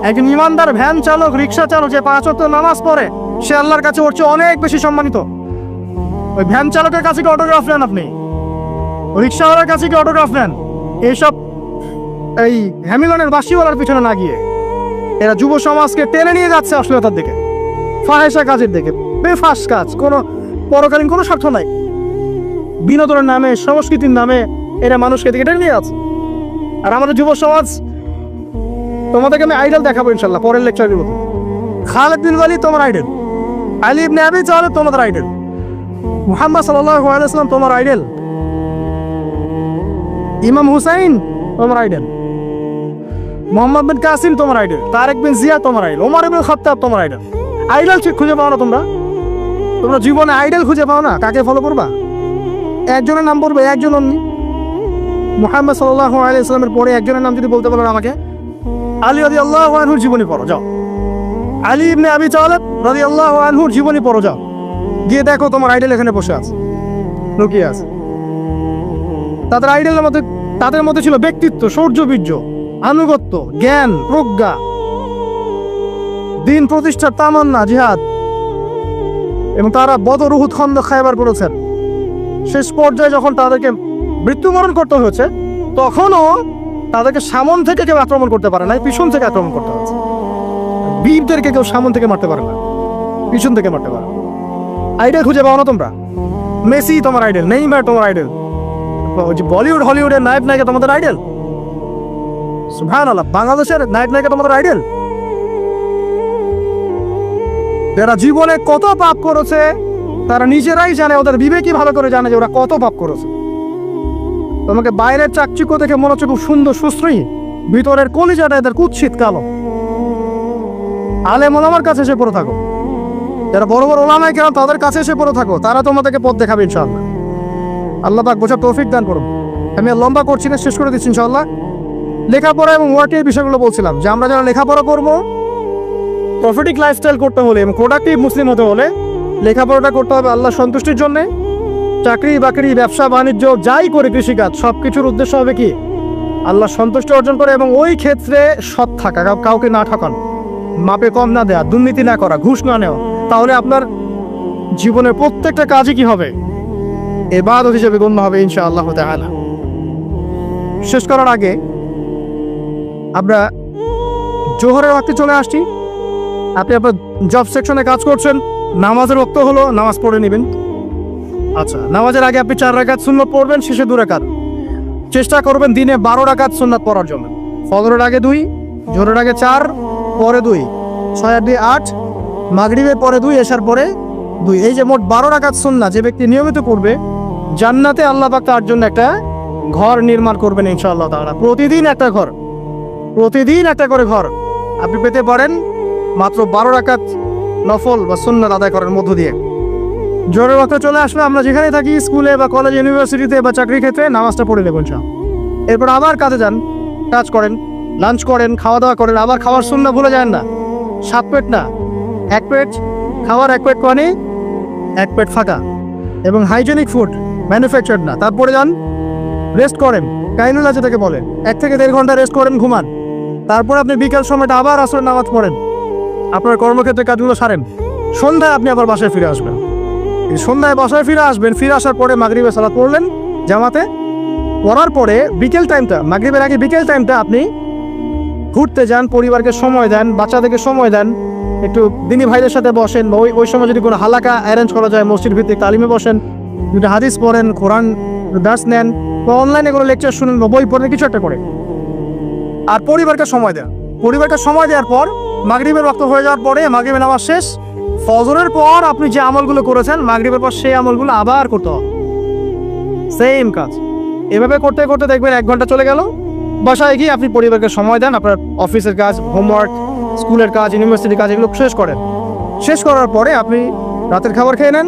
একজন ইমানদার ভ্যান চালক, রিক্সা চালক যে 5 ওয়াক্ত নামাজ পড়ে, সে আল্লাহর কাছে ওর চেয়ে অনেক বেশি সম্মানিত। ওই ভ্যান চালকের কাছে কি অটোগ্রাফ নেন আপনি? রিক্সাওয়ালার কাছে কি অটোগ্রাফ নেন? এইসব এই হ্যামিলনের বাসিওয়ালার পিছনে না গিয়ে এরা যুব সমাজকে টেনে নিয়ে যাচ্ছে অশ্লীলতার দিকে, ফাহেসা কাজের দিকে, বেফাস কাজ, কোনো পরকালীন কোনো স্বার্থ নাই। বিনোদনের নামে, সংস্কৃতির নামে এরা মানুষকে দিকে টেনে নিয়ে যাচ্ছে। আর আমাদের যুব সমাজ, তোমাদেরকে আমি আইডল দেখাবো ইনশাল্লাহ পরের লেকচারের মতো। খালিদ বিন ওয়ালিদ তোমার আইডল, আলী ইবনে আবি তালিব তোমাদের আইডল, মুহাম্মদ সাল্লাল্লাহু আলাইহি ওয়াসাল্লাম তোমার আইডল, ইমাম হুসাইন তোমার আইডল, মোহাম্মদ বিন কাসিম তোমার আইডল, তারেক বিন জিয়া তোমার আইডল, ওমর ইবনে খাত্তাব তোমার আইডল। আইডল ঠিক খুঁজে পাও না তোমরা জীবনে আইডল খুঁজে পাও না? কাকে ফলো করবা? একজনের নাম বলবে, একজন অমনি মুহাম্মদ সাল্লাল্লাহু আলাইহি ওয়াসাল্লামের পরে একজনের নাম যদি বলতে পারো আমাকে, আলী রাদিয়াল্লাহু আনহুর জীবনী পড়ো যাও, আলী ইবনে আবি তালিব রাদিয়াল্লাহু আনহুর জীবনী পড়ো যাও, গিয়ে দেখো তোমার আইডল এখানে বসে আছে, লুকিয়ে আছে। তাদের মধ্যে ছিল ব্যক্তিত্ব, শৌর্যবীর্য, আনুগত্য, জ্ঞান, প্রজ্ঞা, দিন প্রতিষ্ঠার তামান্না, জিহাদ, এবং তারা বদর, উহুদ, খন্দক, খায়বার করেছেন। শেষ পর্যায়ে যখন তাদেরকে মৃত্যুবরণ করতে হয়েছে, তখনও তাদেরকে সামন থেকে কেউ আক্রমণ করতে পারে না, পিছন থেকে আক্রমণ করতে হয়েছে। বীরদেরকে কেউ সামন থেকে মারতে পারে না, পিছন থেকে মারতে পারে। আইডল খুঁজে পাও না তোমরা? মেসি তোমার আইডল, নেইমার তোমার আইডল, বলিউড হলিউডের নায়ক নায়িকা তোমাদের আইডল, সুবহানাল্লাহ, বাংলাদেশের নায়ক নায়িকা তোমাদের আইডল। যারা জীবনে কত পাপ করেছে তারা নিজেরাই জানে, ওদের বিবেকই ভালো করে জানে যে ওরা কত পাপ করেছে। তোমাকে বাইরের চাকচিক্য দেখে মনে হচ্ছে খুব সুন্দর সুশ্রী, ভিতরের কলিজাটা এদের কুৎসিত কালো। আলেম ওলামার কাছে এসে পড়ে থাকো, যারা বড় বড় ওলামায়ে কেরাম তাদের কাছে এসে পড়ে থাকো, তারা তোমাদেরকে পথ দেখাবে ইনশাআল্লাহ। আল্লাহ পাক বোঝার তৌফিক দান করুন। আমি আর লম্বা করছি না, শেষ করে দিচ্ছি ইনশাআল্লাহ। লেখাপড়া এবং ওয়ার্কের বিষয়গুলো বলছিলাম যে আমরা যারা লেখাপড়া করবো, প্রফিটিক লাইফস্টাইল করতে হলে এবং প্রোডাক্টিভ মুসলিম হতে হলে লেখাপড়াটা করতে হবে আল্লাহ সন্তুষ্টির জন্য। চাকরি বাকরি ব্যবসা বাণিজ্য যাই করে, কৃষিকাজ, সব কিছুর উদ্দেশ্য হবে কি আল্লাহ সন্তুষ্টি অর্জন করে এবং ওই ক্ষেত্রে সৎ থাকা, কাউকে না ঠকানো, মাপে কম না দেওয়া, দুর্নীতি না করা, ঘুষ না নেওয়া। তাহলে আপনার জীবনের প্রত্যেকটা কাজই কি হবে? ইবাদত হিসেবে গণ্য হবে ইনশাআল্লাহ তাআলা। শেষ করার আগে আমরা জোহরের ওয়াক্তে চলে আসছি। আপনি আপনার জব সেকশনে কাজ করছেন, নামাজের ওয়াক্ত হলো, নামাজ পড়ে নেবেন। আচ্ছা, নামাজের আগে আপনি 4 রাকাত সুন্নাত পড়বেন, শেষে 2 রাকাত। চেষ্টা করবেন দিনে 12 রাকাত সুন্নাত পড়ার জন্য। ফজরের আগে 2, জোহরের আগে 4, পরে 2, 6 আর 2 8, মাগরিবের পরে 2, এশার পরে 2। এই যে মোট 12 রাকাত সুন্নাত যে ব্যক্তি নিয়মিত পড়বে, জান্নাতে আল্লাহ পাক তার জন্য একটা ঘর নির্মাণ করবেন ইনশাআল্লাহ তাআলা। প্রতিদিন একটা ঘর, প্রতিদিন একটা করে ঘর আপনি পেতে পারেন মাত্র 12 রাকাত নফল বা সুন্নাত আদায় করার মধ্য দিয়ে। জোহরের ওয়াক্তে চলে আসলে আমরা যেখানে থাকি, স্কুলে বা কলেজ, ইউনিভার্সিটিতে বা চাকরি ক্ষেত্রে, নামাজটা পড়ে নেবেন ইনশাআল্লাহ। এরপর আবার কাজে যান, কাজ করেন, লাঞ্চ করেন, খাওয়া দাওয়া করেন। আবার খাওয়ার সুন্নাত ভুলে যান না। 7 পেট না, 1 পেট খাওয়ার, 1 পেট পানি, 1 পেট ফাঁকা, এবং হাইজেনিক ফুড, ম্যানুফ্যাকচার্ড না। তারপরে যান, রেস্ট করেন, কাইনুল আছে তাকে বলেন, 1 থেকে 1.5 ঘন্টা রেস্ট করেন, ঘুমান। তারপর আপনি বিকেল সময়টা আবার আসরের নামাজ পড়েন, আপনার কর্মক্ষেত্রে কাজগুলো সারেন। সন্ধ্যায় আপনি আবার বাসায় ফিরে আসবেন। সন্ধ্যায় বাসায় ফিরে আসবেন, ফিরে আসার পরে মাগরিবের সালাত পড়লেন জামাতে। পড়ার পরে বিকেল টাইমটা, মাগরিবের আগে বিকেল টাইমটা আপনি ঘুরতে যান, পরিবারকে সময় দেন, বাচ্চাদেরকে সময় দেন, একটু দিনী ভাইদের সাথে বসেন। ওই সময় যদি কোনো হালাকা অ্যারেঞ্জ করা যায়, মসজিদ ভিত্তিক তালিমে বসেন, যদি হাদিস পড়েন, কোরআন দার্স নেন, বা অনলাইনে কোনো লেকচার শুনেন, বা বই পড়েন, কিছু একটা করে। আর পরিবারকে সময় দেন। পরিবারকে সময় দেওয়ার পর মাগরিবের ওয়াক্ত হয়ে যাওয়ার পরে, মাগরিবের নামাজ শেষ, ফজরের পর আপনি যে আমলগুলো করেছেন মাগরিবের পর, সেই আমলগুলো আবার করতে হবে, সেম কাজ। এভাবে করতে করতে দেখবেন 1 ঘন্টা চলে গেল। বাসায় গিয়ে আপনি পরিবারকে সময় দেন, আপনার অফিসের কাজ, হোমওয়ার্ক, স্কুলের কাজ, ইউনিভার্সিটির কাজ, এগুলো শেষ করেন। শেষ করার পরে আপনি রাতের খাবার খেয়ে নেন,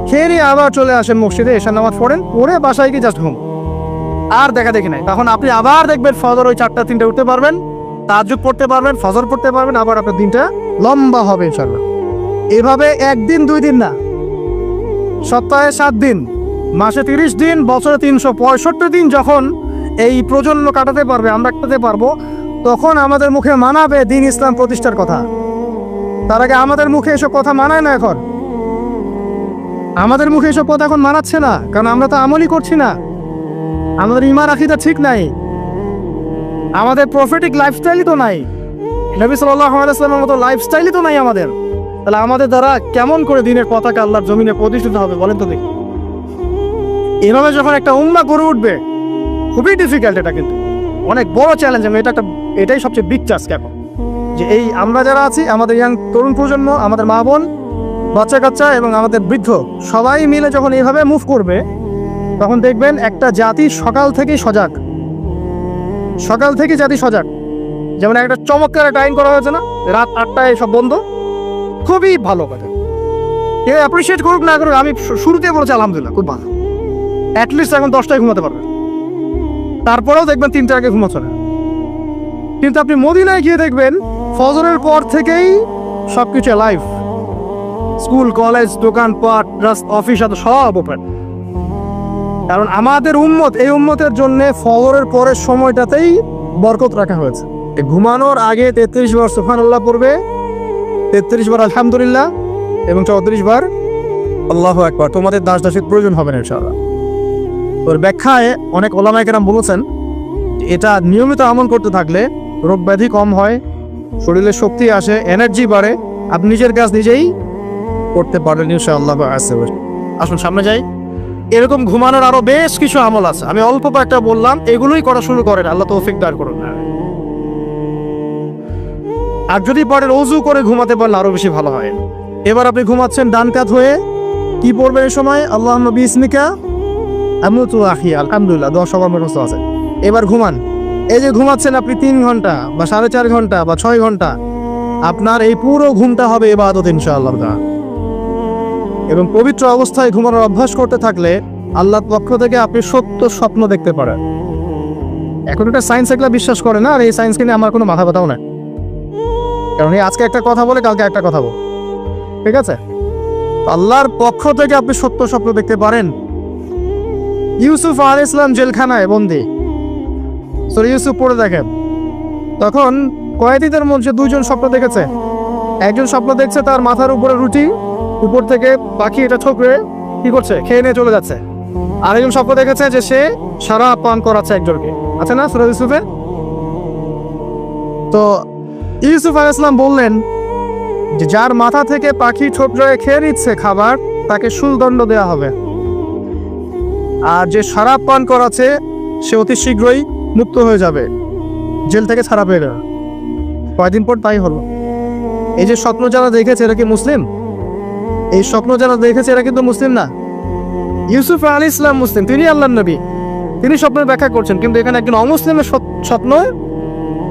খেয়ে নিয়ে আবার চলে আসেন মসজিদে, এশার নামাজ পড়েন, পড়ে বাসায় গিয়ে জাস্ট ঘুম, আর দেখা দেখি নাই। তখন আপনি আবার দেখবেন ফজর ওই 4টা 3টে উঠতে পারবেন, তাহাজ্জুদ পড়তে পারবেন, ফজর পড়তে পারবেন, আবার আপনার দিনটা লম্বা হবে ইনশাআল্লাহ। এভাবে 1 দিন 2 দিন না, সপ্তাহে 7 দিন, মাসে 30 দিন, বছরে 365 দিন যখন এই প্রজন্ম কাটাতে পারবে, আমরা কাটাতে পারবো, তখন আমাদের মুখে মানাবে দিন ইসলাম প্রতিষ্ঠার কথা। তার আগে আমাদের মুখে এসব কথা মানায় না। এখন আমাদের মুখে এসব কথা এখন মানাচ্ছে না, কারণ আমরা তো আমলই করছি না। আমাদের ঈমান আকীদা ঠিক নাই, আমাদের প্রফেটিক লাইফস্টাইলই তো নাই, নবী সাল্লাল্লাহু আলাইহি ওয়াসাল্লামের মতো লাইফস্টাইলই তো নাই আমাদের। তাহলে আমাদের দ্বারা কেমন করে দিনের পতাকা আল্লাহর জমিনে প্রতিষ্ঠিত হবে বলেন তো দেখি? এভাবে যখন একটা উম্মাহ গড়ে উঠবে, খুবই ডিফিকাল্ট। এটা কিন্তু অনেক বড় চ্যালেঞ্জ। এটাই সবচেয়ে বিগ টাস্ক এখন, যে এই আমরা যারা আছি, আমাদের ইয়াং তরুণ প্রজন্ম, আমাদের মা বোন, বাচ্চা কাচ্চা এবং আমাদের বৃদ্ধ, সবাই মিলে যখন এইভাবে মুভ করবে, তখন দেখবেন একটা জাতি সকাল থেকেই সজাগ। সকাল থেকে জাতি সজাগ। যেমন একটা চমৎকার একটা আইন করা হয়েছে না, রাত 8টায় সব বন্ধ, খুবই ভালো কথা। কেউ অ্যাপ্রিসিয়েট করুক না করুক, আমি শুরুতেই বলেছি আলহামদুলিল্লাহ, খুব ভালো। অ্যাটলিস্ট এখন 10টায় ঘুমাতে পারবেন। তারপরেও দেখবেন 3টার আগে ঘুমাচ্ছে না। কিন্তু আপনি মদিনায় গিয়ে দেখবেন ফজরের পর থেকেই সবকিছু লাইভ, স্কুল, কলেজ, দোকানপাট, অফিস, সব ওপেন। কারণ আমাদের উম্মত, এই উম্মতের জন্য ফজরের পরের সময়টাতেই বরকত রাখা হয়েছে। ঘুমানোর আগে 33 বার সুবহানাল্লাহ পড়বে, 33 বার আলহামদুলিল্লাহ, এবং 34 বার আল্লাহু আকবার। তোমাদের দাস-দাসীর প্রয়োজন হবে না ইনশাআল্লাহ। ওর ব্যাখ্যায় অনেক ওলামায়ে কেরাম বলেছেন এটা নিয়মিত আমল করতে থাকলে রোগ ব্যাধি কম হয়, শরীরে শক্তি আসে, এনার্জি বাড়ে, আপনি নিজের কাজ নিজেই করতে পারবেন ইনশাআল্লাহ। আসুন সামনে যাই। এরকম ঘুমানোর আরো বেশ কিছু আমল আছে, আমি অল্প কয়েকটা বললাম, এগুলোই করা শুরু করেন, আল্লাহ তৌফিক দান করুন। আর যদি পারেন ওযু করে ঘুমাতে পারলে আরো বেশি ভালো হয়। এবার আপনি ঘুমাচ্ছেন ডান কাত হয়ে, কি পড়বেন এই সময়? আল্লাহুম্মা বিসমিকা আমুতু ওয়া আহইয়া, আলহামদুলিল্লাহ, 10 সবার মুখস্থ আছে। এবার ঘুমান। এই যে ঘুমাচ্ছেন আপনি 3 ঘন্টা বা 4.5 ঘন্টা বা 6 ঘন্টা, আপনার এই পুরো ঘুমটা হবে ইবাদত ইনশাআল্লাহ। এবং পবিত্র অবস্থায় ঘুমানোর অভ্যাস করতে থাকলে আল্লাহর পক্ষ থেকে আপনি সত্য স্বপ্ন দেখতে পারেন। এখন এটা সায়েন্স এগুলা বিশ্বাস করে না, আর এই সায়েন্সকে নিয়ে আমার কোনো মাথা ব্যথাও নাই, কারণ এই আজকে একটা কথা বলে কালকে একটা কথা বল, ঠিক আছে? আল্লাহর পক্ষ থেকে আপনি সত্য স্বপ্ন দেখতে পারেন। ইউসুফ আলাইহিস সালাম জেলখানায় বন্দী, সূরা ইউসুফ পড়ে দেখেন। তখন কয়েদিদের মধ্যে দুইজন স্বপ্ন দেখেছে। একজন স্বপ্ন দেখছে তার মাথার উপরে রুটি, উপর থেকে পাখি এটা ঠোকরে কি করছে, খেয়ে নিয়ে চলে যাচ্ছে। আরেকজন স্বপ্ন দেখেছে যে সে শরাব পান করাচ্ছে একজনকে, আছে না সূরা ইউসুফে? তো ইউসুফ আলাইহিস সালাম বললেন যে যার মাথা থেকে পাখি ঠোকরে খেয়ে নিচ্ছে খাবার, তাকে শুলদণ্ড দেওয়া হবে। আর যে শরাব পান করাচ্ছে সে অতি শীঘ্রই মুক্ত হয়ে যাবে, জেল থেকে ছাড়া পেয়ে যাবে। কয়দিন পর তাই হলো। এই যে স্বপ্ন যারা দেখেছে এরা কি মুসলিম? এই স্বপ্ন যারা দেখেছে এরা কিন্তু মুসলিম না। ইউসুফ আলাইহিস সালাম মুসলিম, তিনি আল্লাহর নবী, তিনি স্বপ্নের ব্যাখ্যা করছেন, কিন্তু এখানে একজন অমুসলিমের স্বপ্ন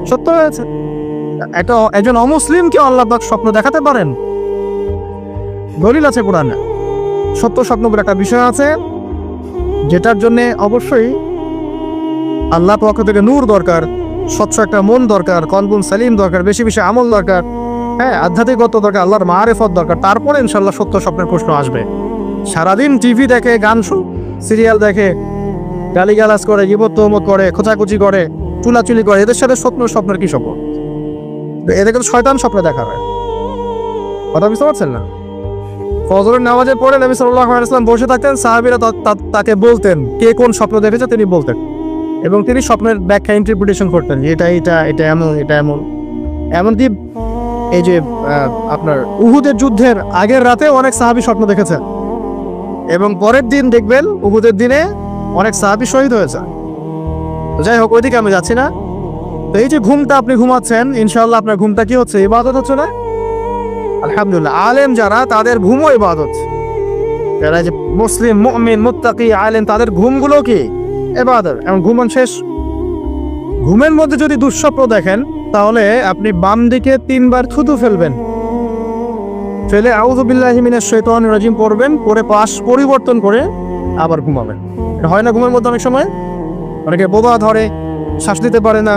সত্য হয়েছে। একজন অমুসলিমকে আল্লাহ পাক স্বপ্ন দেখাতে পারেন, দলিল আছে কোরআনে। সত্য স্বপ্ন বলে একটা বিষয় আছে, যেটার জন্য অবশ্যই আল্লাহ পক্ষ থেকে নূর দরকার, স্বচ্ছ একটা মন দরকার, কলবুন সালিম দরকার, বেশি বেশি আমল দরকার, হ্যাঁ, আধ্যাত্মিকতা দরকার, আল্লাহর মারিফত দরকার। তারপরে ইনশাল্লাহ সত্য স্বপ্নের প্রশ্ন আসবে। সারাদিন টিভি দেখে, গান সিরিয়াল দেখে, গালিগালাজ করে, গীবত তহমত করে, খোঁচাখুচি করে, চুলাচুলি করে, এদের সাথে স্বপ্নের কি সম্পর্ক? এদেরকে তো শয়তান স্বপ্ন দেখা হয়। কথা বুঝতে পারছেন না? ফজরের নামাজের পরে নবী সাল্লাল্লাহু আলাইহি ওয়াসাল্লাম বসে থাকতেন, সাহাবীরা তাকে বলতেন কে কোন স্বপ্ন দেখেছে, তিনি বলতেন, এবং তিনি স্বপ্নের ব্যাখ্যা ইন্টারপ্রিটেশন করতেন, এটা এটা এটা এমন, এটা এমন। এমনকি এই যে আপনার উহুদের যুদ্ধের আগের রাতে অনেক সাহাবী স্বপ্ন দেখেছে, এবং পরের দিন দেখবেন উহুদের দিনে অনেক সাহাবী শহীদ হয়েছে। তো যাই হোক, ওইদিকে আমি যাচ্ছি না। তো এই যে ঘুমটা আপনি ঘুমাচ্ছেন, ইনশাআল্লাহ আপনার ঘুমটা কি হচ্ছে? ইবাদত হচ্ছে না? আলহামদুলিল্লাহ। আলেম যারা, তাদের ঘুমও ইবাদত। যারা যে মুসলিম, মুমিন, মুত্তাকি, আলেম, তাদের ঘুমগুলো কি ইবাদত। এবং ঘুমন শেষ, ঘুমের মধ্যে যদি দুঃস্বপ্ন দেখেন, তাহলে আপনি বাম দিকে 3 বার থুতু ফেলবেন, ফেলে আউযু বিল্লাহি মিনাশ শাইতানির রাজিম পড়বেন, পরে পাশ পরিবর্তন করে আবার ঘুমাবেন। এটা হয় না ঘুমের মধ্যে অনেক সময়? অনেকে বোবা ধরে, শ্বাস নিতে পারে না।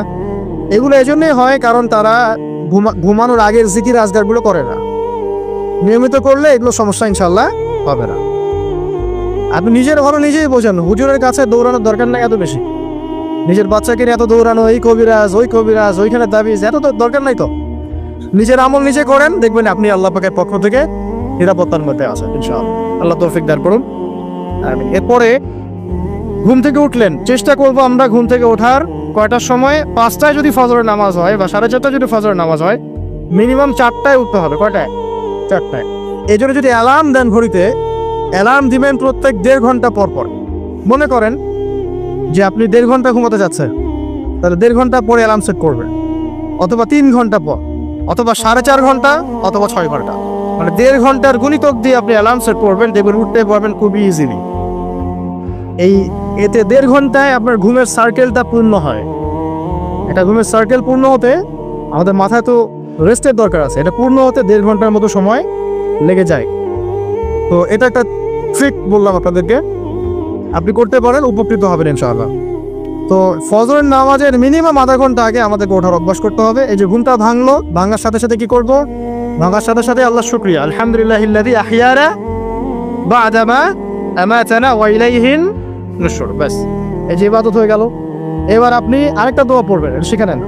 এগুলো এজন্যই হয় কারণ তারা ঘুমানোর আগের জিকির আজগারগুলো করে না। নিয়মিত করলে এগুলো সমস্যা ইনশাল্লাহ হবে না। আপনি নিজের ঘরে নিজেই বোঝেন, হুজুরের কাছে দৌড়ানোর দরকার নাই এত বেশি। নিজের বাচ্চাকে নিয়ে এত দৌড়ানো, এই কবিরাজ, ওই কবিরাজ, ওইখানে দাবিজ, এত তো দরকার নাই। তো নিজের আমল নিজে করেন, দেখবেন আপনি আল্লাহ পাকের পক্ষ থেকে নিরাপত্তার মধ্যে আছেন ইনশাআল্লাহ। আল্লাহ তৌফিক দান করুন। এরপরে ঘুম থেকে উঠলেন, চেষ্টা করবো আমরা ঘুম থেকে ওঠার কয়টার সময়? 5টায় যদি ফজরের নামাজ হয় বা 4:30টায় যদি ফজরের নামাজ হয়, মিনিমাম 4টায় উঠতে হবে। কয়টায়? 4টায়। এই জন্য যদি অ্যালার্ম দেন ঘড়িতে, অ্যালার্ম দিবেন প্রত্যেক 1.5 ঘন্টা পর পর। মনে করেন যে আপনি 1.5 ঘন্টা ঘুমাতে যাচ্ছেন, তাহলে 1.5 ঘন্টা পরে অ্যালার্ম সেট করবেন, অথবা 3 ঘন্টা পর, অথবা 4.5 ঘন্টা, অথবা 6 ঘন্টা। মানে 1.5 ঘন্টার গুণিতক দিয়ে আপনি অ্যালার্ম সেট করবেন, দেখবেন উঠতে পারবেন খুবই ইজিলি। এতে 1.5 ঘন্টায় আপনার ঘুমের সার্কেলটা পূর্ণ হয়। এটা ঘুমের সার্কেল পূর্ণ হতে আমাদের মাথায় তো রেস্টের দরকার আছে, এটা পূর্ণ হতে 1.5 ঘন্টার মতো সময় লেগে যায়। তো এটা একটা ট্রিক বললাম আপনাদেরকে, আপনি করতে পারেন, উপকৃত হবেন ইনশাআল্লাহ। তো ফজরের নামাজের মিনিমাম আধা ঘন্টা আগে আমাদেরকে ওঠার অভ্যাস করতে হবে। এই যে ঘুমটা ভাঙলো, ভাঙার সাথে সাথে কি করব? ভাঙার সাথে সাথে আল্লাহ শুকরিয়া, আলহামদুলিল্লাহিল্লাযী আহইয়ানা বা'দা মা আমাতানা ওয়া ইলাইহিন নুশুর। বাস, এই যে ইবাদত হয়ে গেল। এবার আপনি আরেকটা দোয়া পড়বেন, শিখে নেন।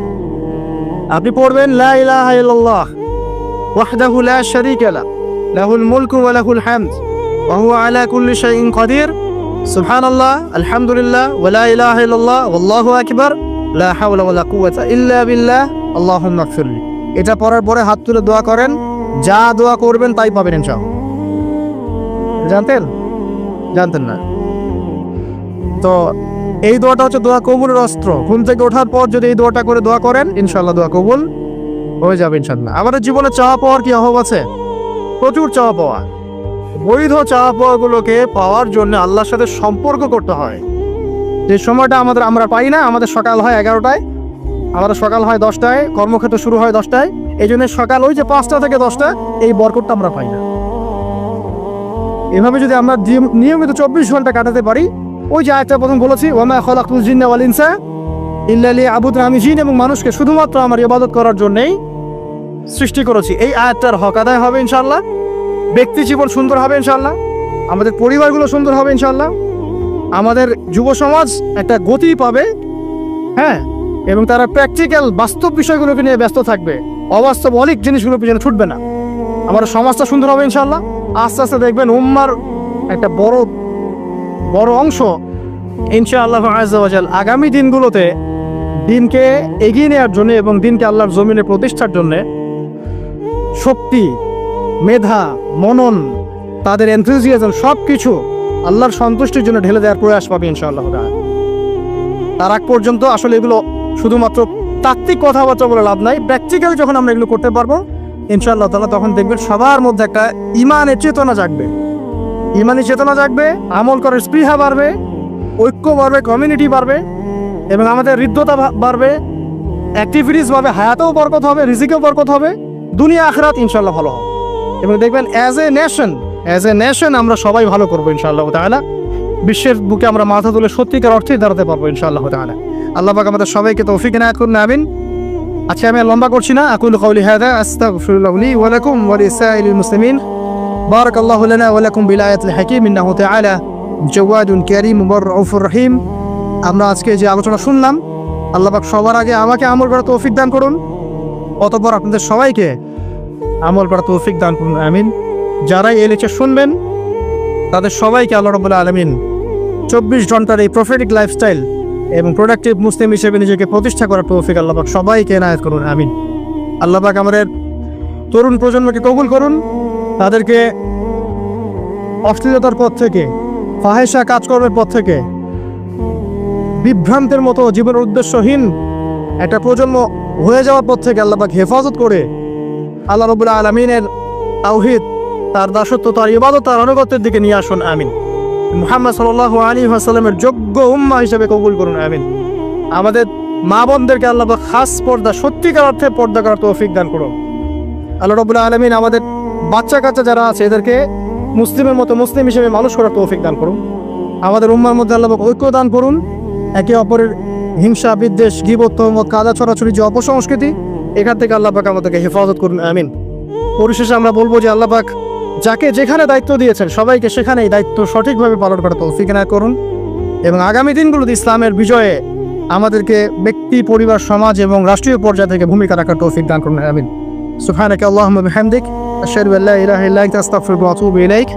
আপনি পড়বেন লা ইলাহা ইল্লাল্লাহ ওয়াহদাহু লা শারীকা লাহু লাহুল মুলকু ওয়া লাহুল হামদ ওয়া হুয়া আলা কুল্লি শাইইন কাদির সুবহানাল্লাহ আলহামদুলিল্লাহ ওয়া লা ইলাহা ইল্লাল্লাহ ওয়াল্লাহু আকবার লা হাওলা ওয়া লা কুওয়াতা ইল্লা বিল্লাহ আল্লাহুম্মা ইগফিরলি। এটা পড়ার পরে হাত তুলে দোয়া করেন, যা দোয়া করবেন তাই পাবেন ইনশাআল্লাহ। জানতেন না? তো এই দোয়াটা হচ্ছে দোয়া কবুলের অস্ত্র। ঘুম থেকে ওঠার পর যদি এই দোয়াটা করে দোয়া করেন, ইনশাআল্লাহ দোয়া কবুল হয়ে যাবে ইনশাআল্লাহ। আমাদের জীবনে চাওয়া পাওয়ার কি অভাব আছে? প্রচুর চাওয়া পাওয়া। বৈধ চাওয়া পাওয়াগুলোকে পাওয়ার জন্য আল্লাহর সাথে সম্পর্ক করতে হয়। যে সময়টা আমরা পাই না, আমাদের সকাল হয় 11টায়, আমাদের সকাল হয় 10টায়, কর্মক্ষেত্র শুরু হয় 10টায়। এই জন্য সকাল ওই যে 5টা থেকে 10টা, এই বরকতটা আমরা পাই না। এভাবে যদি আমরা নিয়মিত 24 ঘন্টা কাটাতে পারি, ওই যে আয়াতটা প্রথম বলেছি, ওয়ামা খালাকতুল জিন্না ওয়াল ইনসা ইল্লা লিয়াবুদুন, আমি জিন এবং মানুষকে শুধুমাত্র আমার ইবাদত করার জন্যই সৃষ্টি করেছি। এই আয়াতটার হক আদায় হবে ইনশাআল্লাহ। ব্যক্তি জীবন সুন্দর হবে ইনশাআল্লাহ, আমাদের পরিবারগুলো সুন্দর হবে ইনশাআল্লাহ, আমাদের যুব সমাজ একটা গতি পাবে, হ্যাঁ, এবং তারা প্র্যাকটিক্যাল বাস্তব বিষয়গুলোকে নিয়ে ব্যস্ত থাকবে, অবাস্তব অনেক জিনিসগুলো পিছনে ছুটবে না। আমাদের সমাজটা সুন্দর হবে ইনশাআল্লাহ। আস্তে আস্তে দেখবেন উম্মার একটা বড় বড় অংশ ইনশাআল্লাহ আযজা ওয়া জাল আগামী দিনগুলোতে দিনকে এগিয়ে নেওয়ার জন্য এবং দিনকে আল্লাহর জমিনে প্রতিষ্ঠার জন্য শক্তি, মেধা, মনন, তাদের এনথুজিয়াজম সব কিছু আল্লাহর সন্তুষ্টির জন্য ঢেলে দেওয়ার প্রয়াস পাবে ইনশাআল্লাহ। তার আগ পর্যন্ত আসলে এগুলো শুধুমাত্র তাত্ত্বিক কথাবার্তা বলে লাভ নাই, প্র্যাকটিক্যাল যখন আমরা এগুলো করতে পারবো ইনশাআল্লাহ তাআলা, তখন দেখবেন সবার মধ্যে একটা ইমানের চেতনা জাগবে, ইমানি চেতনা জাগবে, আমল করার স্পৃহা বাড়বে, ঐক্য বাড়বে, কমিউনিটি বাড়বে, এবং আমাদের হৃদ্যতা বাড়বে, অ্যাক্টিভিটিস বাড়বে, হায়াতেও বরকত হবে, রিজিকেও বরকত হবে, দুনিয়া আখিরাত ইনশাআল্লাহ ভালো হবে। এবং দেখবেন অ্যাজ এ নেশন আমরা সবাই ভালো করবো ইনশাআল্লাহ তাআলা। বিশ্বের বুকে আমরা মাথা তুলে সত্যিকার অর্থেই দাঁড়াতে পারবো ইনশাআল্লাহ তাআলা। আল্লাহ পাক আমাদের সবাইকে তৌফিক ইনায়াত করুন, আমিন। আচ্ছা, আমি লম্বা করছি না, আকুলু কওলি হাযা আস্তাগফিরুল্লাহ লি ওয়া লাকুম ওয়া লিসাইরিল মুসলিমিন। বারাকাল্লাহু লানা ওয়া লাকুম বিল আয়াতিল হাকীম ইন্নাহু তাআলা জাওয়াদুন কারীম রাউফুর রহিম। আমরা আজকে যে আলোচনা শুনলাম, আল্লাহ পাক সবার আগে আমাকে আমল করার তৌফিক দান করুন, অতঃপর আপনাদের সবাইকে আমল করার তৌফিক দান করুন, আমিন। যারাই এই লেকচার শুনবেন তাদের সবাইকে আল্লাহ রাব্বুল আলামিন 24 ঘন্টার এই প্রফেটিক লাইফস্টাইল এবং প্রোডাক্টিভ মুসলিম হিসেবে নিজেকে প্রতিষ্ঠা করার তৌফিক আল্লাহ পাক সবাইকে এনায়েত করুন, আমিন। আল্লাহ পাক আমাদের তরুণ প্রজন্মকে কবুল করুন, তাদেরকে অশ্লীলতার পথ থেকে, ফাহেসা কাজকর্মের পথ থেকে, বিভ্রান্তের মতো জীবনের উদ্দেশ্যহীন একটা প্রজন্ম হয়ে যাওয়ার পথ থেকে আল্লাহ পাক হেফাজত করে আল্লাহ রাব্বুল আলামিনের তাওহীদ, তার দাসত্ব, তার ইবাদত, তার আনুগত্যের দিকে নিয়ে আসুন, আমিন। মুহাম্মদ সাল্লাল্লাহু আলাইহি ওয়াসাল্লামের যোগ্য উম্মাহ হিসেবে কবুল করুন, আমিন। আমাদের মা বোনদেরকে আল্লাহ পাক খাস পর্দা, সত্যিকার অর্থে পর্দা করার তৌফিক দান করুন। আল্লাহ রাব্বুল আলামিন আমাদের বাচ্চা কাচ্চা যারা আছে এদেরকে মুসলিমের মতো মুসলিম হিসেবে মানুষ করার তৌফিক দান করুন। আমাদের উম্মার মধ্যে আল্লাহ পাক ঐক্য দান করুন, একে অপরের হিংসা, বিদ্বেষ, গীবত, তহমত, কাদা ছড়াছড়ি যে অপসংস্কৃতি, এখান থেকে আল্লাহ পাক আমাদেরকে হেফাজত করুন, আমিন। পরিশেষে আমরা বলবো যে আল্লাহ পাক যাকে যেখানে দায়িত্ব দিয়েছেন সবাইকে সেখানে এই দায়িত্ব সঠিকভাবে পালন করার তৌফিক এনায়েত করুন, এবং আগামী দিনগুলোতে ইসলামের বিজয়ে আমাদেরকে ব্যক্তি, পরিবার, সমাজ এবং রাষ্ট্রীয় পর্যায় থেকে ভূমিকা রাখার তৌফিক দান করুন, আমিন। সুবহানাকা আল্লাহুম্মা বিহামদিক আশহাদু আল্লা ইলাহা ইল্লা আনতা আস্তাগফিরুকা ওয়া আতুবু ইলাইক।